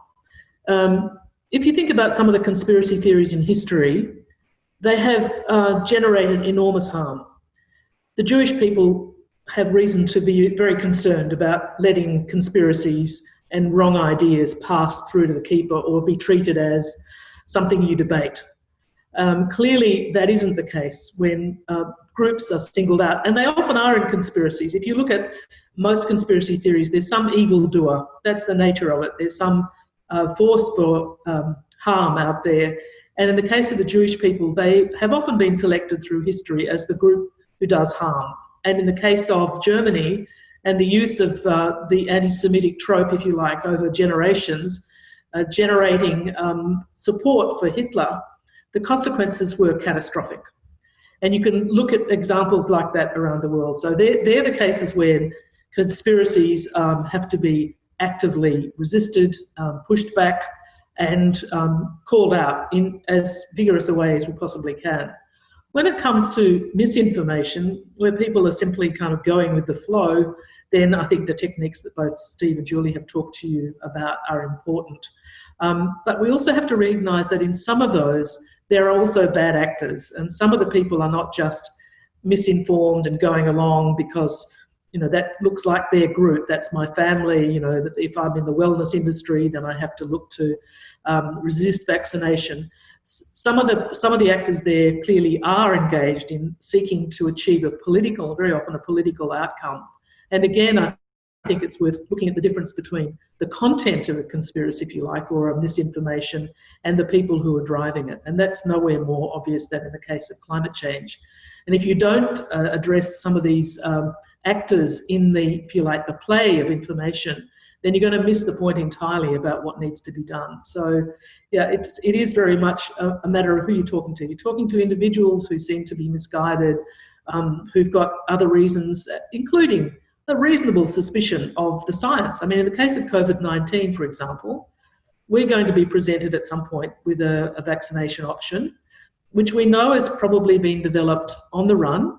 F: If you think about some of the conspiracy theories in history, they have generated enormous harm. The Jewish people have reason to be very concerned about letting conspiracies and wrong ideas pass through to the keeper or be treated as something you debate. Clearly, that isn't the case when groups are singled out, and they often are in conspiracies. If you look at most conspiracy theories, there's some evildoer. That's the nature of it. There's some force for harm out there. And in the case of the Jewish people, they have often been selected through history as the group who does harm. And in the case of Germany and the use of the anti-Semitic trope, if you like, over generations, generating support for Hitler, the consequences were catastrophic. And you can look at examples like that around the world. So they're the cases where conspiracies have to be actively resisted, pushed back, and called out in as vigorous a way as we possibly can. When it comes to misinformation, where people are simply kind of going with the flow, then I think the techniques that both Steve and Julie have talked to you about are important. But we also have to recognise that in some of those, there are also bad actors, and some of the people are not just misinformed and going along because, that looks like their group, that's my family, that if I'm in the wellness industry, then I have to look to resist vaccination. Some of the actors there clearly are engaged in seeking to achieve very often a political outcome. And again, I think it's worth looking at the difference between the content of a conspiracy, if you like, or a misinformation, and the people who are driving it. And that's nowhere more obvious than in the case of climate change. And if you don't address some of these actors in the, if you like, the play of information, then you're going to miss the point entirely about what needs to be done. So, yeah, it is very much a matter of who you're talking to. You're talking to individuals who seem to be misguided, who've got other reasons, including a reasonable suspicion of the science. I mean, in the case of COVID-19, for example, we're going to be presented at some point with a vaccination option, which we know has probably been developed on the run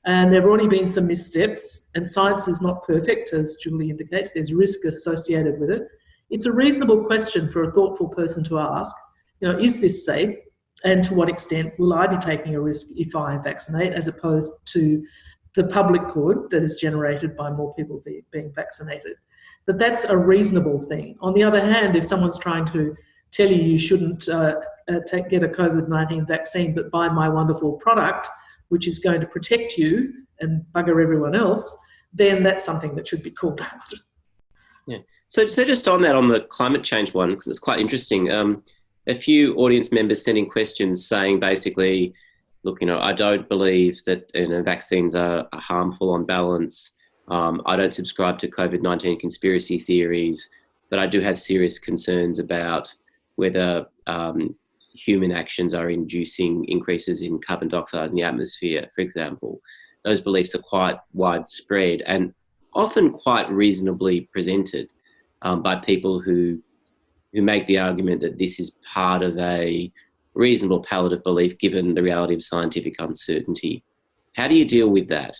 F: And there have already been some missteps, and science is not perfect, as Julie indicates. There's risk associated with it. It's a reasonable question for a thoughtful person to ask, is this safe? And to what extent will I be taking a risk if I vaccinate, as opposed to the public good that is generated by more people being vaccinated? That's a reasonable thing. On the other hand, if someone's trying to tell you shouldn't get a COVID-19 vaccine, but buy my wonderful product, which is going to protect you and bugger everyone else, then that's something that should be called out.
C: Yeah. So just on that, on the climate change one, because it's quite interesting, a few audience members sending questions saying basically, look, I don't believe that vaccines are harmful on balance. I don't subscribe to COVID-19 conspiracy theories, but I do have serious concerns about whether human actions are inducing increases in carbon dioxide in the atmosphere, for example. Those beliefs are quite widespread and often quite reasonably presented by people who make the argument that this is part of a reasonable palette of belief given the reality of scientific uncertainty. How do you deal with that?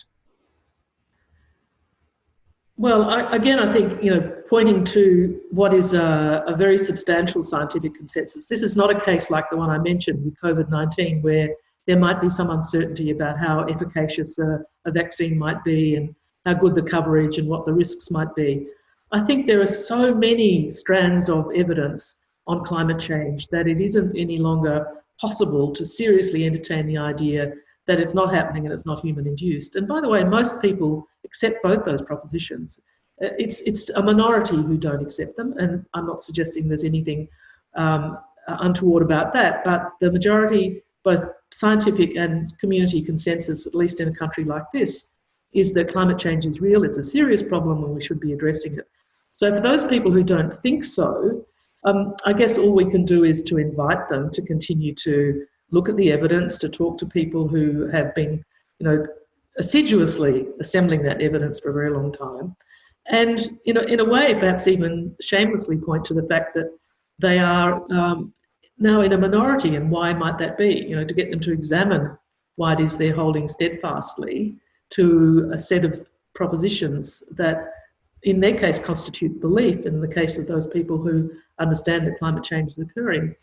F: Well, I think, pointing to what is a very substantial scientific consensus. This is not a case like the one I mentioned with COVID-19, where there might be some uncertainty about how efficacious a vaccine might be and how good the coverage and what the risks might be. I think there are so many strands of evidence on climate change that it isn't any longer possible to seriously entertain the idea that it's not happening and it's not human-induced. And by the way, most people accept both those propositions. It's a minority who don't accept them, and I'm not suggesting there's anything untoward about that, but the majority, both scientific and community consensus, at least in a country like this, is that climate change is real, it's a serious problem, and we should be addressing it. So for those people who don't think so, I guess all we can do is to invite them to continue to look at the evidence, to talk to people who have been, assiduously assembling that evidence for a very long time. And, in a way, perhaps even shamelessly point to the fact that they are now in a minority, and why might that be? To get them to examine why it is they're holding steadfastly to a set of propositions that, in their case, constitute belief. In the case of those people who understand that climate change is occurring,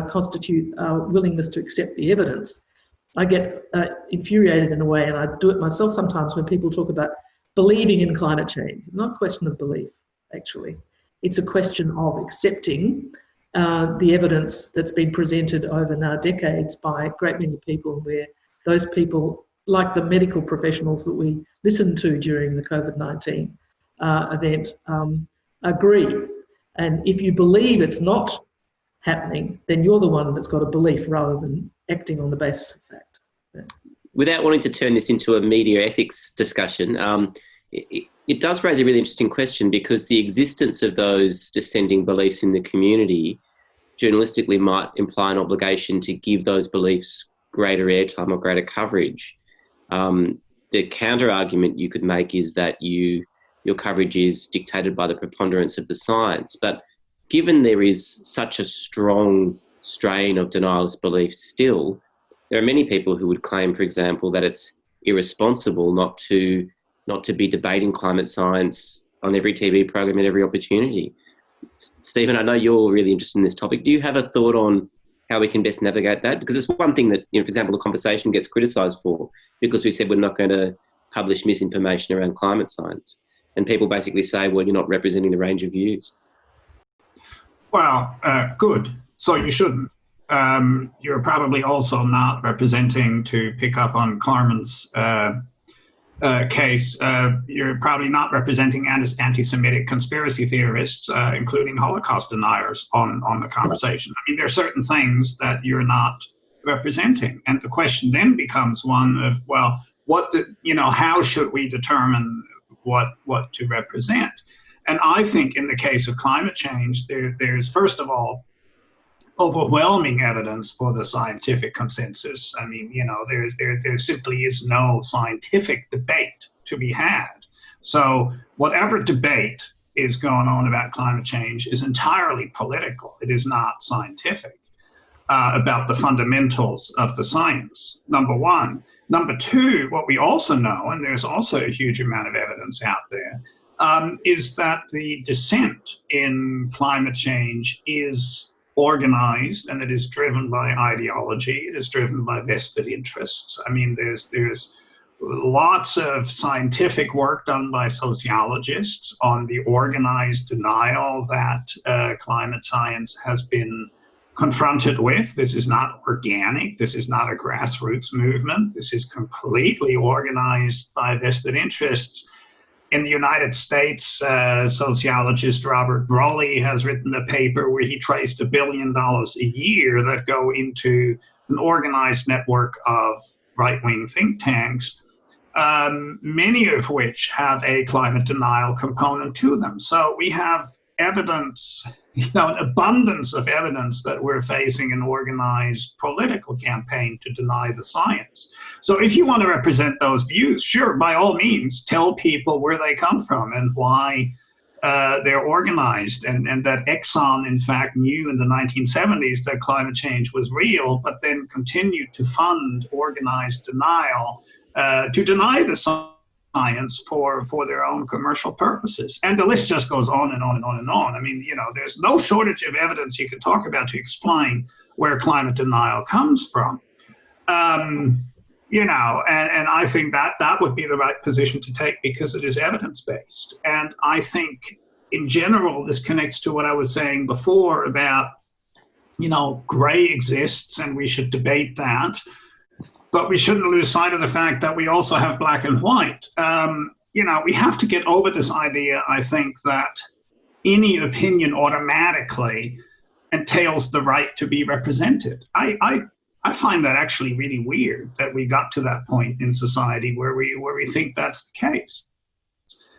F: constitute willingness to accept the evidence. I get infuriated in a way, and I do it myself sometimes, when people talk about believing in climate change. It's not a question of belief, actually. It's a question of accepting the evidence that's been presented over now decades by a great many people, where those people, like the medical professionals that we listened to during the COVID-19 event, agree. And if you believe it's not happening, then you're the one that's got a belief rather than acting on the basis of fact. Yeah.
C: Without wanting to turn this into a media ethics discussion, it does raise a really interesting question, because the existence of those dissenting beliefs in the community journalistically might imply an obligation to give those beliefs greater airtime or greater coverage. The counter argument you could make is that your coverage is dictated by the preponderance of the science. But given there is such a strong strain of denialist beliefs still, there are many people who would claim, for example, that it's irresponsible not to be debating climate science on every TV program at every opportunity. Stephan, I know you're really interested in this topic. Do you have a thought on how we can best navigate that? Because it's one thing that, for example, the conversation gets criticised for, because we said we're not going to publish misinformation around climate science. And people basically say, well, you're not representing the range of views.
D: Well, good. So you shouldn't. You're probably also not representing, to pick up on Carmen's case, you're probably not representing anti-Semitic conspiracy theorists, including Holocaust deniers on the conversation. I mean, there are certain things that you're not representing. And the question then becomes one of, well, how should we determine what to represent? And I think in the case of climate change, there's first of all overwhelming evidence for the scientific consensus. I mean, there simply is no scientific debate to be had. So whatever debate is going on about climate change is entirely political. It is not scientific. about the fundamentals of the science, number one. Number two, what we also know, and there's also a huge amount of evidence out there, is that the descent in climate change is organized, and it is driven by ideology. It is driven by vested interests. I mean, there's lots of scientific work done by sociologists on the organized denial that climate science has been confronted with. This is not organic. This is not a grassroots movement. This is completely organized by vested interests. In the United States, sociologist Robert Broly has written a paper where he traced $1 billion a year that go into an organized network of right-wing think tanks, many of which have a climate denial component to them. So we have evidence, an abundance of evidence that we're facing an organized political campaign to deny the science. So if you want to represent those views, sure, by all means, tell people where they come from and why they're organized, and that Exxon, in fact, knew in the 1970s that climate change was real, but then continued to fund organized denial to deny the science for their own commercial purposes. And the list just goes on and on and on and on. I mean, there's no shortage of evidence you can talk about to explain where climate denial comes from. And I think that would be the right position to take because it is evidence-based. And I think in general, this connects to what I was saying before about, gray exists and we should debate that. But we shouldn't lose sight of the fact that we also have black and white. We have to get over this idea, I think, that any opinion automatically entails the right to be represented. I find that actually really weird that we got to that point in society where we think that's the case.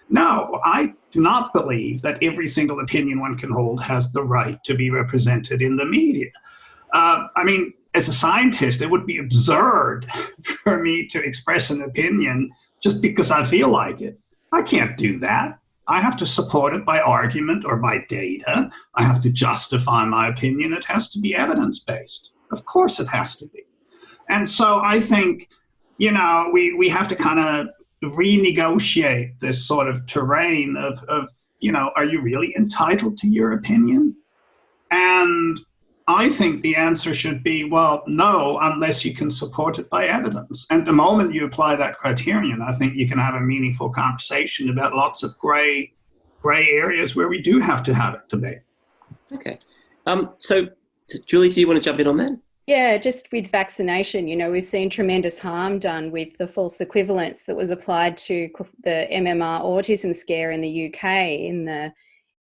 D: No, I do not believe that every single opinion one can hold has the right to be represented in the media. As a scientist, it would be absurd for me to express an opinion just because I feel like it. I can't do that. I have to support it by argument or by data. I have to justify my opinion. It has to be evidence-based. Of course it has to be. And so I think, we have to kind of renegotiate this sort of terrain of are you really entitled to your opinion? And I think the answer should be, well, no, unless you can support it by evidence. And the moment you apply that criterion, I think you can have a meaningful conversation about lots of gray areas where we do have to have a debate.
C: Okay. So, Julie, do you want to jump in on that?
E: Yeah, just with vaccination, we've seen tremendous harm done with the false equivalence that was applied to the MMR autism scare in the UK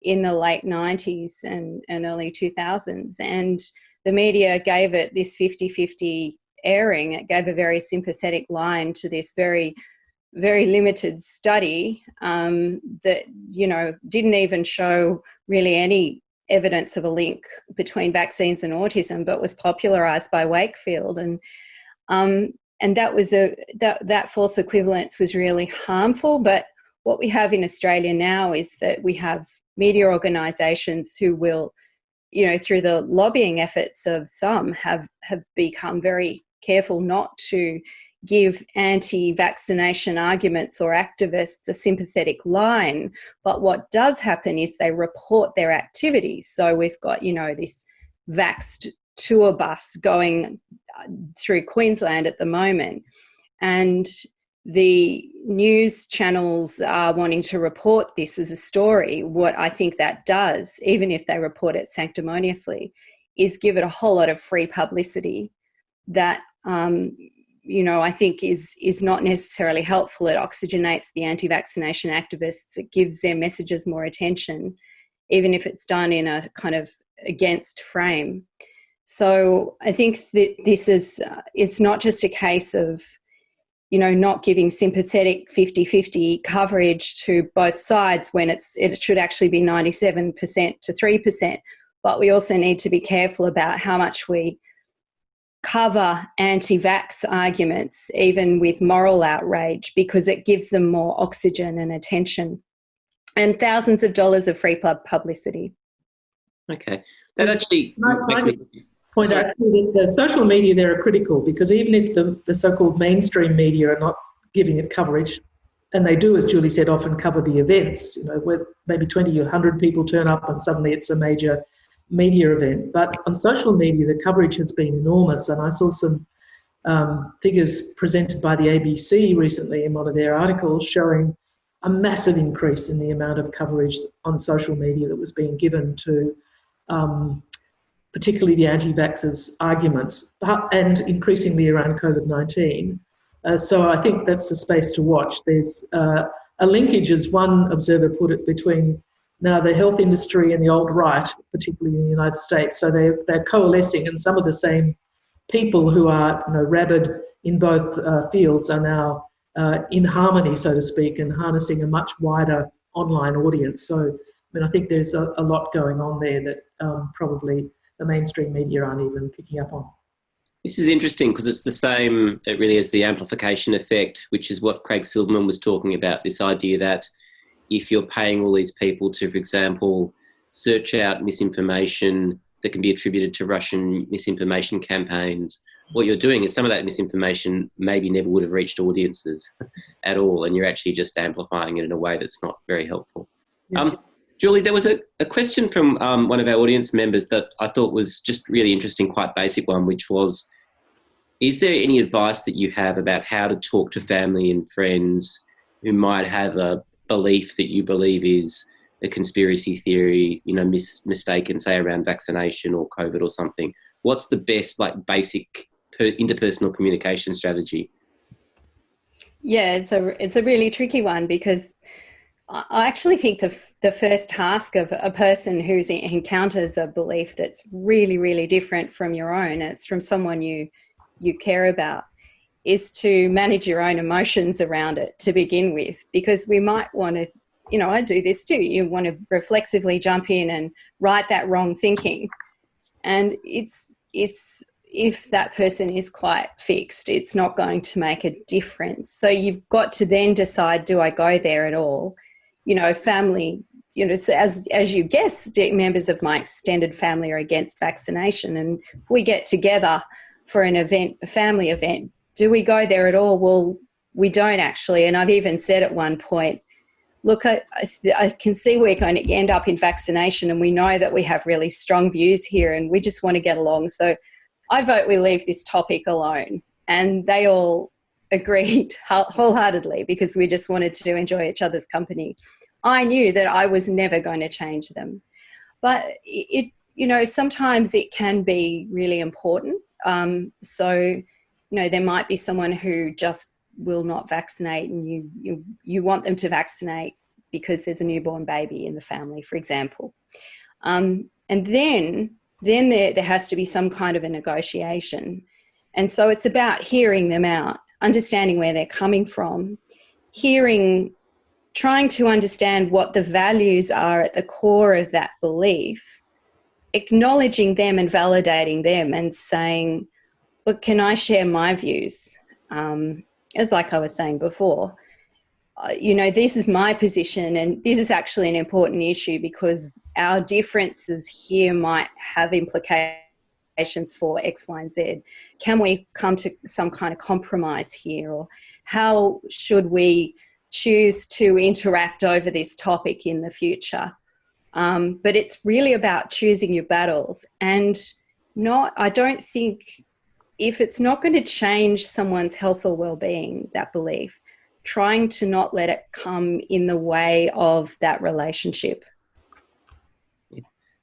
E: in the late 90s and early 2000s. And the media gave it this 50-50 airing. It gave a very sympathetic line to this very, very limited study that, didn't even show really any evidence of a link between vaccines and autism, but was popularised by Wakefield. And that was that false equivalence was really harmful. But what we have in Australia now is that we have media organisations who will, through the lobbying efforts of some, have become very careful not to give anti-vaccination arguments or activists a sympathetic line. But what does happen is they report their activities. So we've got, this vaxxed tour bus going through Queensland at the moment. And the news channels are wanting to report this as a story. What I think that does, even if they report it sanctimoniously, is give it a whole lot of free publicity that, I think is not necessarily helpful. It oxygenates the anti-vaccination activists. It gives their messages more attention, even if it's done in a kind of against frame. So I think that this is, it's not just a case of, not giving sympathetic 50-50 coverage to both sides when it should actually be 97% to 3%. But we also need to be careful about how much we cover anti-vax arguments, even with moral outrage, because it gives them more oxygen and attention and thousands of dollars of free publicity.
C: Okay. That actually
F: point out that the social media there are critical, because even if the so-called mainstream media are not giving it coverage, and they do, as Julie said, often cover the events, where maybe 20 or 100 people turn up and suddenly it's a major media event. But on social media, the coverage has been enormous, and I saw some figures presented by the ABC recently in one of their articles showing a massive increase in the amount of coverage on social media that was being given to particularly the anti-vaxxers' arguments, and increasingly around COVID-19. So I think that's the space to watch. There's a linkage, as one observer put it, between now the health industry and the alt-right, particularly in the United States. So they're coalescing, and some of the same people who are rabid in both fields are now in harmony, so to speak, and harnessing a much wider online audience. So I think there's a lot going on there that probably the mainstream media aren't even picking up on.
C: This is interesting because it's the same, it really is the amplification effect, which is what Craig Silverman was talking about, this idea that if you're paying all these people to, for example, search out misinformation that can be attributed to Russian misinformation campaigns, what you're doing is some of that misinformation maybe never would have reached audiences at all, and you're actually just amplifying it in a way that's not very helpful. Yeah. Julie, there was a question from one of our audience members that I thought was just really interesting, quite basic one, which was, is there any advice that you have about how to talk to family and friends who might have a belief that you believe is a conspiracy theory, mistaken, say, around vaccination or COVID or something? What's the best, basic interpersonal communication strategy?
E: Yeah, it's a really tricky one, because I actually think the first task of a person who encounters a belief that's really, really different from your own, it's from someone you care about, is to manage your own emotions around it to begin with, because we might want to, I do this too, you want to reflexively jump in and right that wrong thinking. And it's if that person is quite fixed, it's not going to make a difference. So you've got to then decide, do I go there at all? Family, so as you guessed, members of my extended family are against vaccination, and if we get together for an event, a family event, do we go there at all? Well, we don't actually. And I've even said at one point, look, I can see we're going to end up in vaccination, and we know that we have really strong views here and we just want to get along. So I vote we leave this topic alone. And they all agreed wholeheartedly, because we just wanted to enjoy each other's company. I knew that I was never going to change them. But sometimes it can be really important. So there might be someone who just will not vaccinate, and you want them to vaccinate because there's a newborn baby in the family, for example. And then there has to be some kind of a negotiation. And so it's about hearing them out, understanding where they're coming from, trying to understand what the values are at the core of that belief, acknowledging them and validating them, and saying, look, can I share my views? As like I was saying before, this is my position, and this is actually an important issue because our differences here might have implications for X, Y, and Z. Can we come to some kind of compromise here? Or how should we choose to interact over this topic in the future? But it's really about choosing your battles, and I don't think, if it's not going to change someone's health or well-being, that belief, trying to not let it come in the way of that relationship.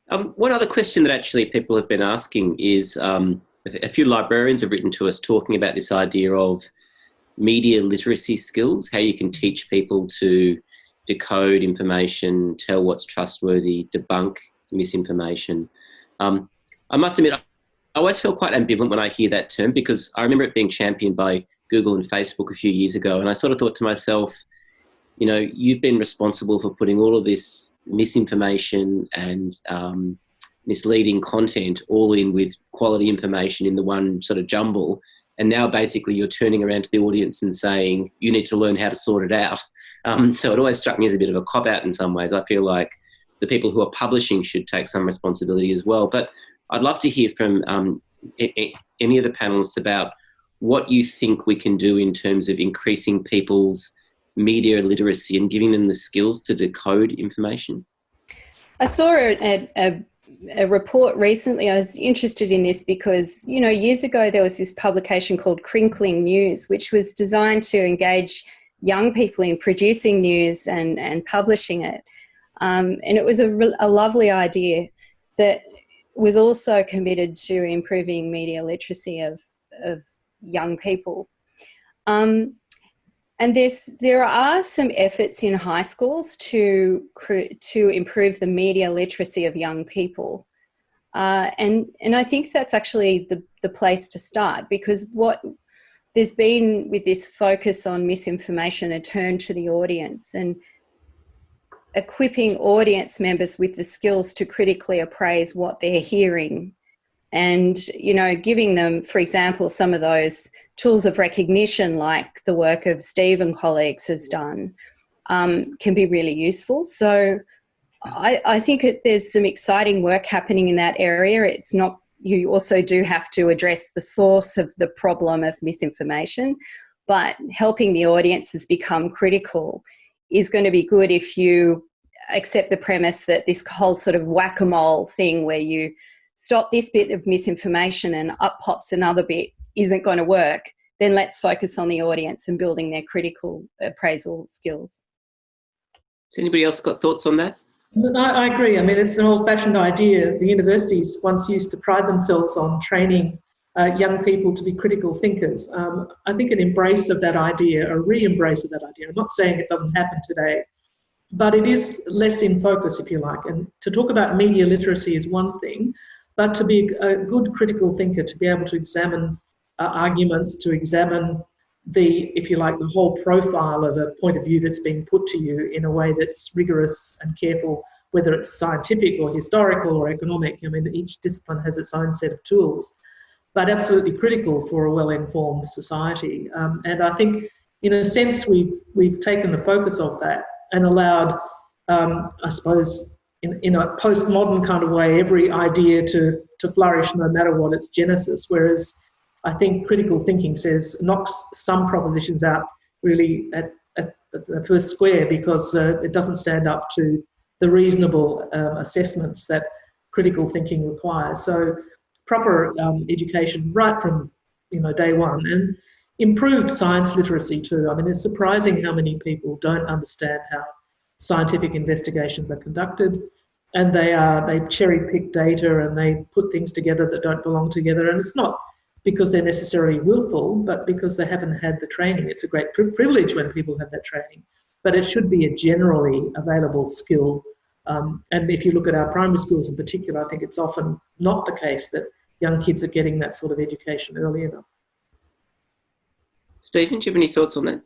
C: One other question that actually people have been asking is, a few librarians have written to us talking about this idea of media literacy skills, how you can teach people to decode information, tell what's trustworthy, debunk misinformation. I must admit, I always feel quite ambivalent when I hear that term, because I remember it being championed by Google and Facebook a few years ago, and I sort of thought to myself, you've been responsible for putting all of this misinformation and misleading content all in with quality information in the one sort of jumble, and now basically you're turning around to the audience and saying you need to learn how to sort it out. So it always struck me as a bit of a cop-out in some ways. I feel like the people who are publishing should take some responsibility as well. But I'd love to hear from any of the panelists about what you think we can do in terms of increasing people's media literacy and giving them the skills to decode information?
E: I saw a report recently. I was interested in this because, you know, years ago there was this publication called Crinkling News, which was designed to engage young people in producing news and publishing it. And it was a lovely idea that was also committed to improving media literacy of young people. And there are some efforts in high schools to improve the media literacy of young people. And I think that's actually the place to start, because what there's been with this focus on misinformation, a turn to the audience and equipping audience members with the skills to critically appraise what they're hearing. And, you know, giving them, for example, some of those tools of recognition like the work of Steve and colleagues has done can be really useful. So I think there's some exciting work happening in that area. It's not, you also do have to address the source of the problem of misinformation, but helping the audiences become critical is going to be good if you accept the premise that this whole sort of whack-a-mole thing where you stop this bit of misinformation and up pops another bit isn't going to work. Then let's focus on the audience and building their critical appraisal skills.
C: Has anybody else got thoughts on that?
F: I agree. I mean, it's an old-fashioned idea. The universities once used to pride themselves on training young people to be critical thinkers. I think an embrace of that idea, a re-embrace of that idea, I'm not saying it doesn't happen today, but it is less in focus, if you like. And to talk about media literacy is one thing, but to be a good critical thinker, to be able to examine arguments, to examine the, if you like, the whole profile of a point of view that's being put to you in a way that's rigorous and careful, whether it's scientific or historical or economic. I mean, each discipline has its own set of tools, but absolutely critical for a well-informed society. And I think, in a sense, we've taken the focus of that and allowed, I suppose, in a postmodern kind of way, every idea to flourish no matter what its genesis, whereas I think critical thinking knocks some propositions out really at the first square, because it doesn't stand up to the reasonable assessments that critical thinking requires. So proper education right from day one, and improved science literacy too. I mean, it's surprising how many people don't understand how scientific investigations are conducted, and they cherry pick data and they put things together that don't belong together. And it's not because they're necessarily willful, but because they haven't had the training. It's a great privilege when people have that training, but it should be a generally available skill. And if you look at our primary schools in particular, I think it's often not the case that young kids are getting that sort of education early enough.
C: Stephen, do you have any thoughts on that?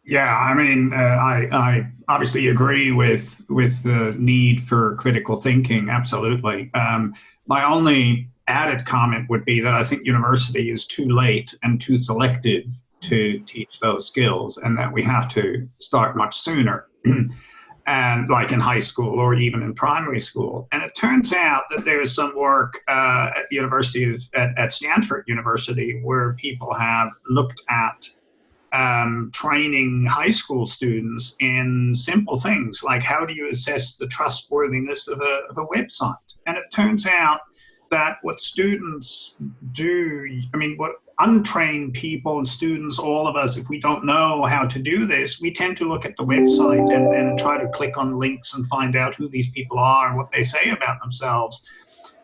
D: Yeah, I mean, I obviously agree with the need for critical thinking, absolutely. My only added comment would be that I think university is too late and too selective to teach those skills, and that we have to start much sooner, and like in high school or even in primary school. And it turns out that there is some work at the University at Stanford University where people have looked at training high school students in simple things like how do you assess the trustworthiness of a website. And it turns out that what students do, I mean, what untrained people and students, all of us, if we don't know how to do this, we tend to look at the website and try to click on links and find out who these people are and what they say about themselves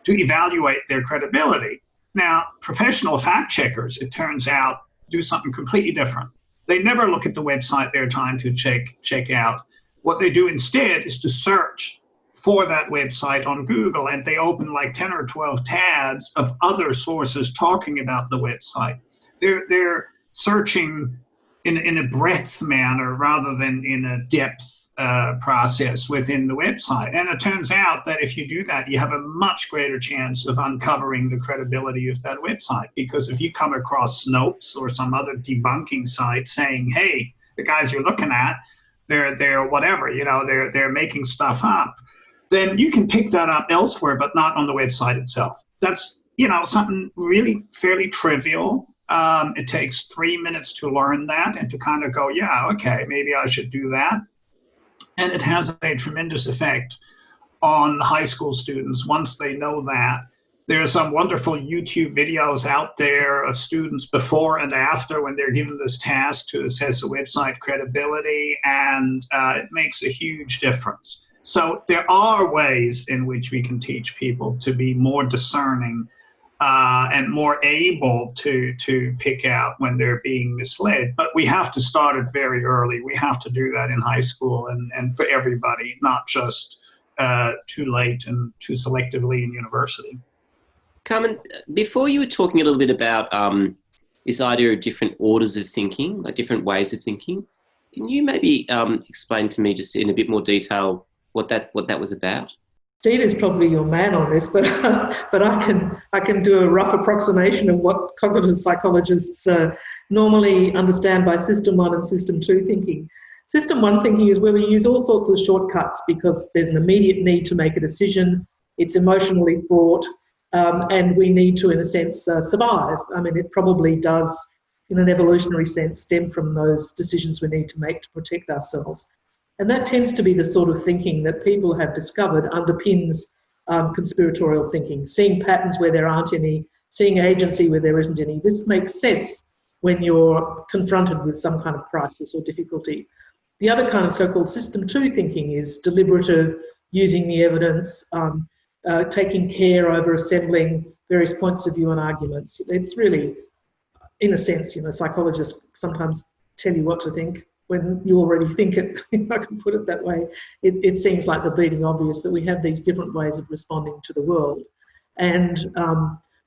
D: to evaluate their credibility. Now, professional fact checkers, it turns out, do something completely different. They never look at the website they're trying to check out. What they do instead is to search for that website on Google, and they open like 10 or 12 tabs of other sources talking about the website. They're searching in a breadth manner rather than in a depth process within the website. And it turns out that if you do that, you have a much greater chance of uncovering the credibility of that website. Because if you come across Snopes or some other debunking site saying, hey, the guys you're looking at, they're whatever, they're making stuff up, then you can pick that up elsewhere, but not on the website itself. That's something really fairly trivial. It takes 3 minutes to learn that and to kind of go, yeah, okay, maybe I should do that. And it has a tremendous effect on high school students once they know that. There are some wonderful YouTube videos out there of students before and after when they're given this task to assess a website credibility, and it makes a huge difference. So there are ways in which we can teach people to be more discerning and more able to pick out when they're being misled. But we have to start it very early. We have to do that in high school and for everybody, not just too late and too selectively in university.
C: Carmen, before you were talking a little bit about this idea of different orders of thinking, like different ways of thinking, can you maybe explain to me just in a bit more detail what that was about?
F: Steve is probably your man on this, but I can do a rough approximation of what cognitive psychologists normally understand by System 1 and System 2 thinking. System 1 thinking is where we use all sorts of shortcuts because there's an immediate need to make a decision, it's emotionally fraught, and we need to, in a sense, survive. I mean, it probably does, in an evolutionary sense, stem from those decisions we need to make to protect ourselves. And that tends to be the sort of thinking that people have discovered underpins conspiratorial thinking, seeing patterns where there aren't any, seeing agency where there isn't any. This makes sense when you're confronted with some kind of crisis or difficulty. The other kind of so-called System 2 thinking is deliberative, using the evidence, taking care over assembling various points of view and arguments. It's really, in a sense, psychologists sometimes tell you what to think when you already think it, if I can put it that way. It seems like the bleeding obvious that we have these different ways of responding to the world. And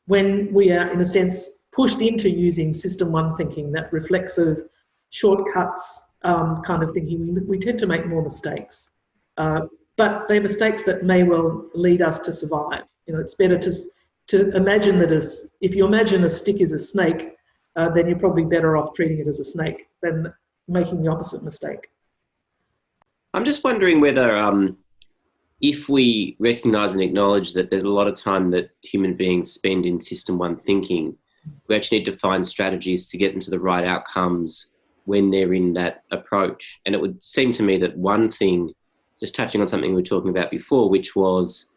F: when we are, in a sense, pushed into using System 1 thinking, that reflexive, shortcuts kind of thinking, we tend to make more mistakes. But they're mistakes that may well lead us to survive. It's better to imagine that if you imagine a stick is a snake, then you're probably better off treating it as a snake than making the opposite mistake.
C: I'm just wondering whether if we recognise and acknowledge that there's a lot of time that human beings spend in System 1 thinking, we actually need to find strategies to get them to the right outcomes when they're in that approach. And it would seem to me that one thing, just touching on something we were talking about before, which was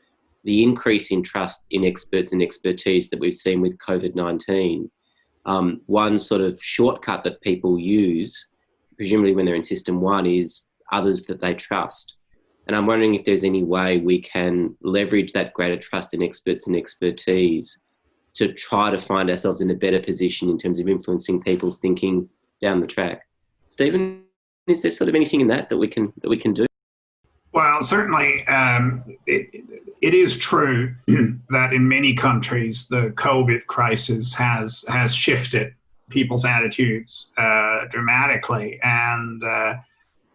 C: the increase in trust in experts and expertise that we've seen with COVID-19, one sort of shortcut that people use, presumably when they're in System 1, is others that they trust. And I'm wondering if there's any way we can leverage that greater trust in experts and expertise to try to find ourselves in a better position in terms of influencing people's thinking down the track. Stephen, is there sort of anything in that we can do?
D: Well, certainly it is true that in many countries the COVID crisis has shifted people's attitudes dramatically, and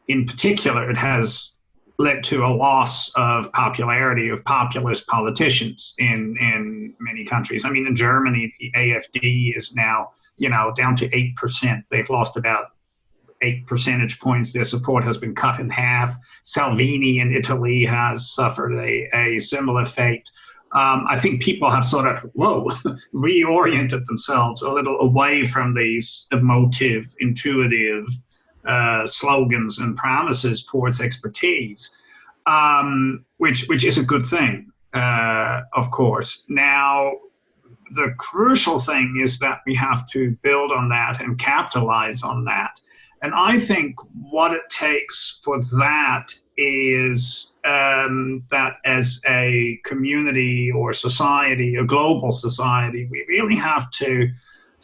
D: in particular it has led to a loss of popularity of populist politicians in many countries. I mean, in Germany, the AfD is now down to 8%. They've lost about 8 percentage points. Their support has been cut in half. Salvini in Italy has suffered a similar fate. I think people have sort of, reoriented themselves a little away from these emotive, intuitive slogans and promises towards expertise, which is a good thing, of course. Now, the crucial thing is that we have to build on that and capitalize on that. And I think what it takes for that is that as a community or society, a global society, we really have to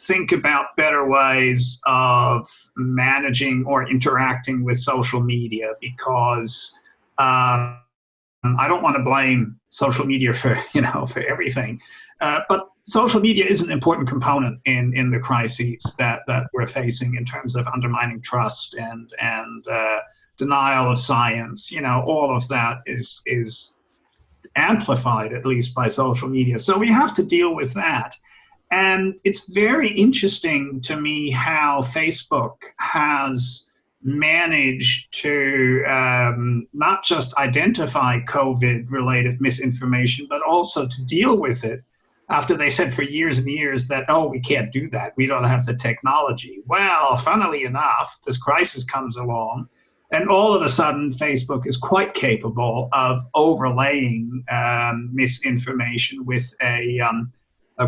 D: think about better ways of managing or interacting with social media, because I don't want to blame social media for everything, but social media is an important component in the crises that we're facing in terms of undermining trust and denial of science. All of that is amplified, at least, by social media. So we have to deal with that. And it's very interesting to me how Facebook has managed to not just identify COVID-related misinformation, but also to deal with it after they said for years and years that, oh, we can't do that, we don't have the technology. Well, funnily enough, this crisis comes along, and all of a sudden, Facebook is quite capable of overlaying misinformation with a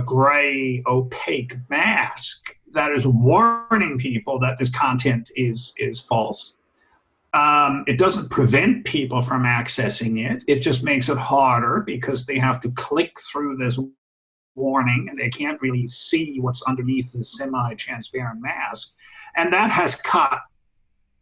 D: gray, opaque mask that is warning people that this content is false. It doesn't prevent people from accessing it. It just makes it harder because they have to click through this warning and they can't really see what's underneath the semi-transparent mask. And that has cut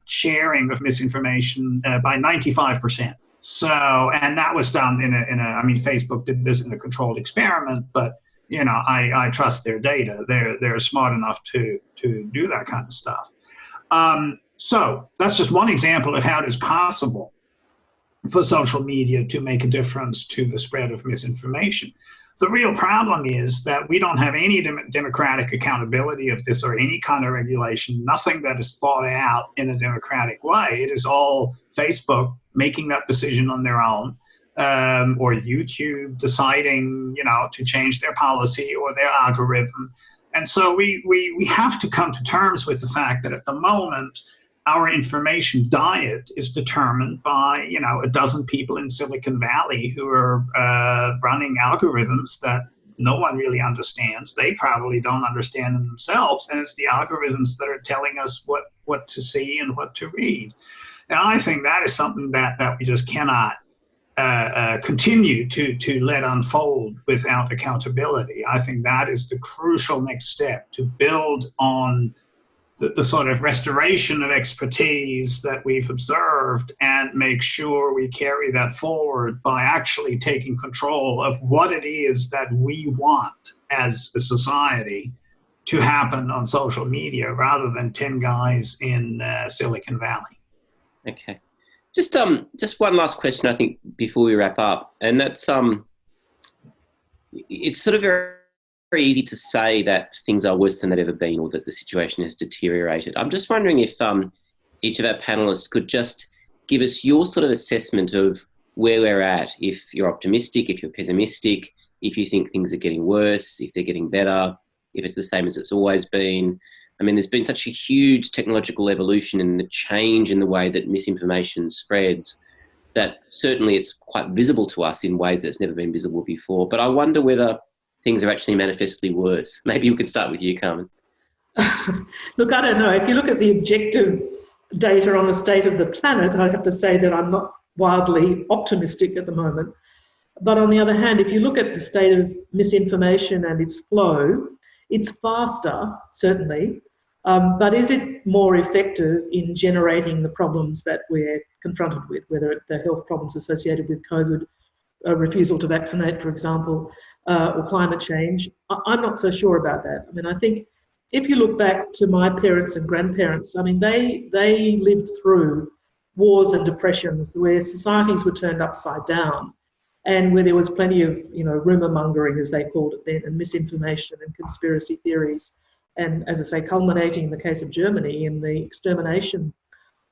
D: sharing of misinformation by 95%. So, and that was done I mean, Facebook did this in a controlled experiment, but I trust their data. They're smart enough to do that kind of stuff. So that's just one example of how it is possible for social media to make a difference to the spread of misinformation. The real problem is that we don't have any democratic accountability of this or any kind of regulation, nothing that is thought out in a democratic way. It is all Facebook making that decision on their own, or YouTube deciding, to change their policy or their algorithm. And so we have to come to terms with the fact that at the moment, our information diet is determined by, a dozen people in Silicon Valley who are running algorithms that no one really understands. They probably don't understand them themselves. And it's the algorithms that are telling us what to see and what to read. And I think that is something that we just cannot continue to let unfold without accountability. I think that is the crucial next step, to build on the sort of restoration of expertise that we've observed and make sure we carry that forward by actually taking control of what it is that we want as a society to happen on social media rather than 10 guys in Silicon Valley.
C: Okay. Just one last question, I think, before we wrap up, and that's it's sort of very easy to say that things are worse than they've ever been or that the situation has deteriorated. I'm just wondering if each of our panelists could just give us your sort of assessment of where we're at, if you're optimistic, if you're pessimistic, if you think things are getting worse, if they're getting better, if it's the same as it's always been. I mean, there's been such a huge technological evolution and the change in the way that misinformation spreads that certainly it's quite visible to us in ways that's never been visible before. But I wonder whether things are actually manifestly worse. Maybe we could start with you, Carmen.
F: Look, I don't know. If you look at the objective data on the state of the planet, I have to say that I'm not wildly optimistic at the moment. But on the other hand, if you look at the state of misinformation and its flow, it's faster, certainly, but is it more effective in generating the problems that we're confronted with, whether the health problems associated with COVID, refusal to vaccinate, for example, or climate change? I'm not so sure about that. I mean, I think if you look back to my parents and grandparents, I mean, they lived through wars and depressions where societies were turned upside down and where there was plenty of, rumour mongering, as they called it then, and misinformation and conspiracy theories. And as I say, culminating in the case of Germany in the extermination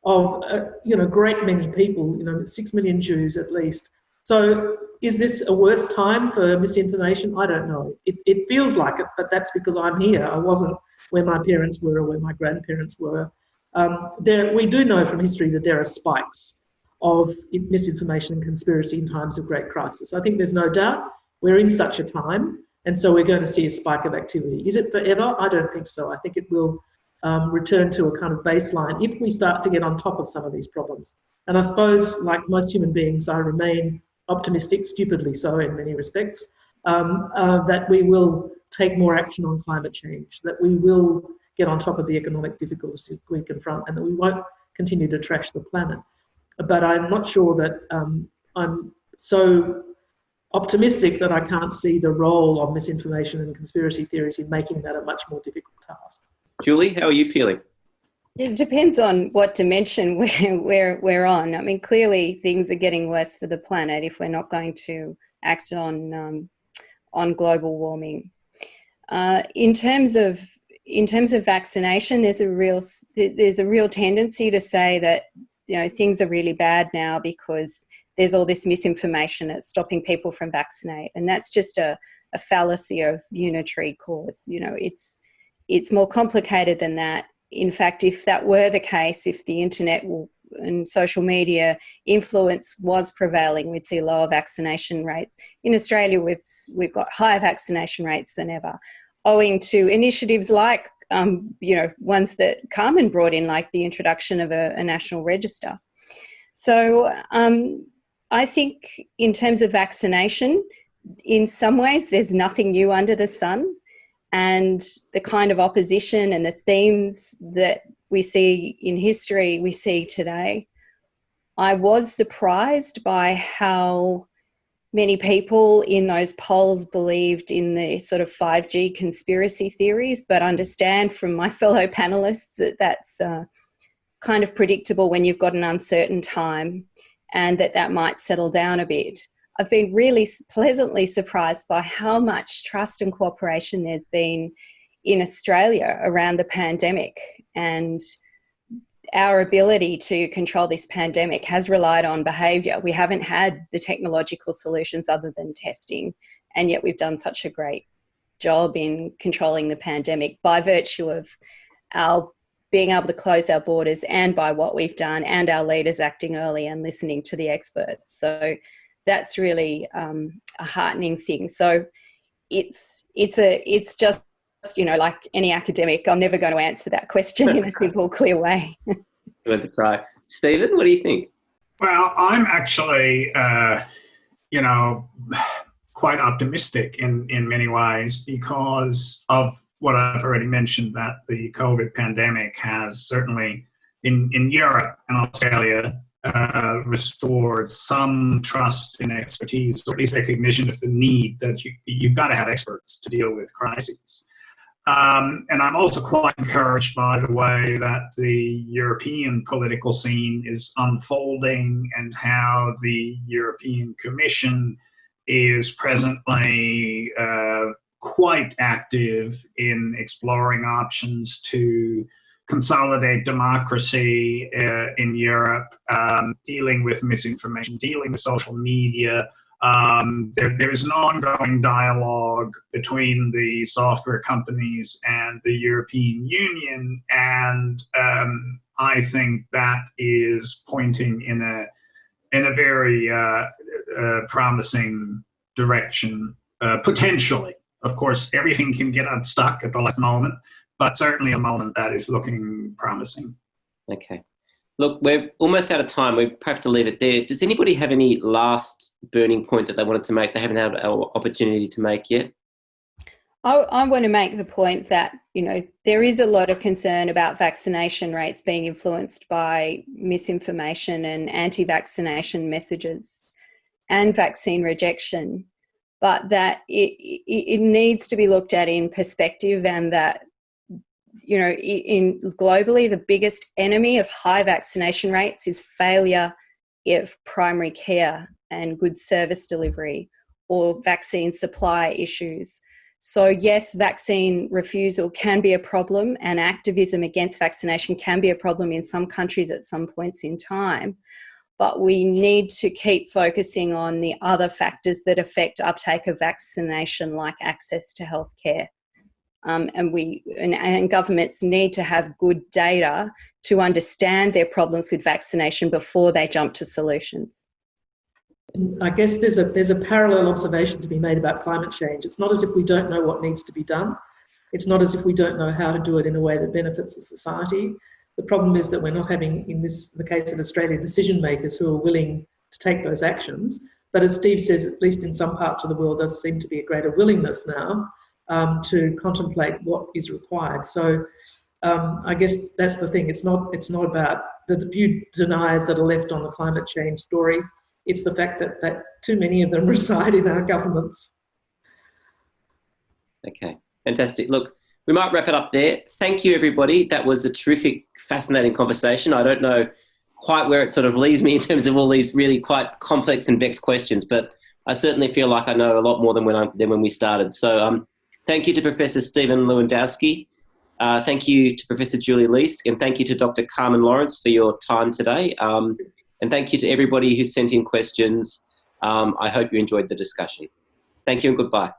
F: of, a great many people, 6 million Jews at least. So is this a worse time for misinformation? I don't know. It feels like it, but that's because I'm here. I wasn't where my parents were or where my grandparents were. We do know from history that there are spikes of misinformation and conspiracy in times of great crisis. I think there's no doubt we're in such a time, and so we're going to see a spike of activity. Is it forever? I don't think so. I think it will return to a kind of baseline if we start to get on top of some of these problems. And I suppose, like most human beings, I remain optimistic, stupidly so in many respects, that we will take more action on climate change, that we will get on top of the economic difficulties we confront, and that we won't continue to trash the planet. But I'm not sure that I'm so optimistic that I can't see the role of misinformation and conspiracy theories in making that a much more difficult task.
C: Julie, how are you feeling?
E: It depends on what dimension we're on. I mean, clearly things are getting worse for the planet if we're not going to act on global warming. In terms of vaccination, there's a real tendency to say that things are really bad now because there's all this misinformation that's stopping people from vaccinate, and that's just a a fallacy of unitary cause. You know, it's more complicated than that. In fact, if that were the case, if the internet and social media influence was prevailing, we'd see lower vaccination rates. In Australia, we've got higher vaccination rates than ever, owing to initiatives like, you know, ones that Carmen brought in, like the introduction of a national register. So I think in terms of vaccination, in some ways, there's nothing new under the sun. And the kind of opposition and the themes that we see in history, we see today. I was surprised by how many people in those polls believed in the sort of 5G conspiracy theories, but understand from my fellow panellists that that's kind of predictable when you've got an uncertain time, and that might settle down a bit. I've been really pleasantly surprised by how much trust and cooperation there's been in Australia around the pandemic, and our ability to control this pandemic has relied on behaviour. We haven't had the technological solutions other than testing, and yet we've done such a great job in controlling the pandemic by virtue of our being able to close our borders and by what we've done, and our leaders acting early and listening to the experts. So that's really a heartening thing. So it's just, you know, like any academic, I'm never going to answer that question in a simple, clear way.
C: Worth a try. Stephen, what do you think?
D: Well, I'm actually, you know, quite optimistic in many ways because of what I've already mentioned, that the COVID pandemic has certainly in Europe and Australia restored some trust in expertise, or at least recognition of the need that you've got to have experts to deal with crises. And I'm also quite encouraged by the way that the European political scene is unfolding and how the European Commission is presently quite active in exploring options to consolidate democracy in Europe, dealing with misinformation, dealing with social media. There's an ongoing dialogue between the software companies and the European Union, and I think that is pointing in a very promising direction, potentially. Of course, everything can get unstuck at the last moment, but certainly a moment that is looking promising.
C: Okay. Look, we're almost out of time. We have to leave it there. Does anybody have any last burning point that they wanted to make they haven't had an opportunity to make yet?
E: I want to make the point that, you know, there is a lot of concern about vaccination rates being influenced by misinformation and anti-vaccination messages and vaccine rejection, but that it needs to be looked at in perspective, and that, you know, in globally, the biggest enemy of high vaccination rates is failure of primary care and good service delivery, or vaccine supply issues. So yes, vaccine refusal can be a problem, and activism against vaccination can be a problem in some countries at some points in time. But we need to keep focusing on the other factors that affect uptake of vaccination, like access to healthcare. And governments need to have good data to understand their problems with vaccination before they jump to solutions.
F: I guess there's a parallel observation to be made about climate change. It's not as if we don't know what needs to be done. It's not as if we don't know how to do it in a way that benefits the society. The problem is that we're not having, in the case of Australia, decision makers who are willing to take those actions. But as Steve says, at least in some parts of the world, there does seem to be a greater willingness now to contemplate what is required. So I guess that's the thing. It's not about the few deniers that are left on the climate change story. It's the fact that too many of them reside in our governments.
C: Okay, fantastic. Look, we might wrap it up there. Thank you, everybody. That was a terrific, fascinating conversation. I don't know quite where it sort of leaves me in terms of all these really quite complex and vexed questions, but I certainly feel like I know a lot more than when we started. So thank you to Professor Stephan Lewandowsky. Thank you to Professor Julie Leask, and thank you to Dr Carmen Lawrence for your time today. And thank you to everybody who sent in questions. I hope you enjoyed the discussion. Thank you and goodbye.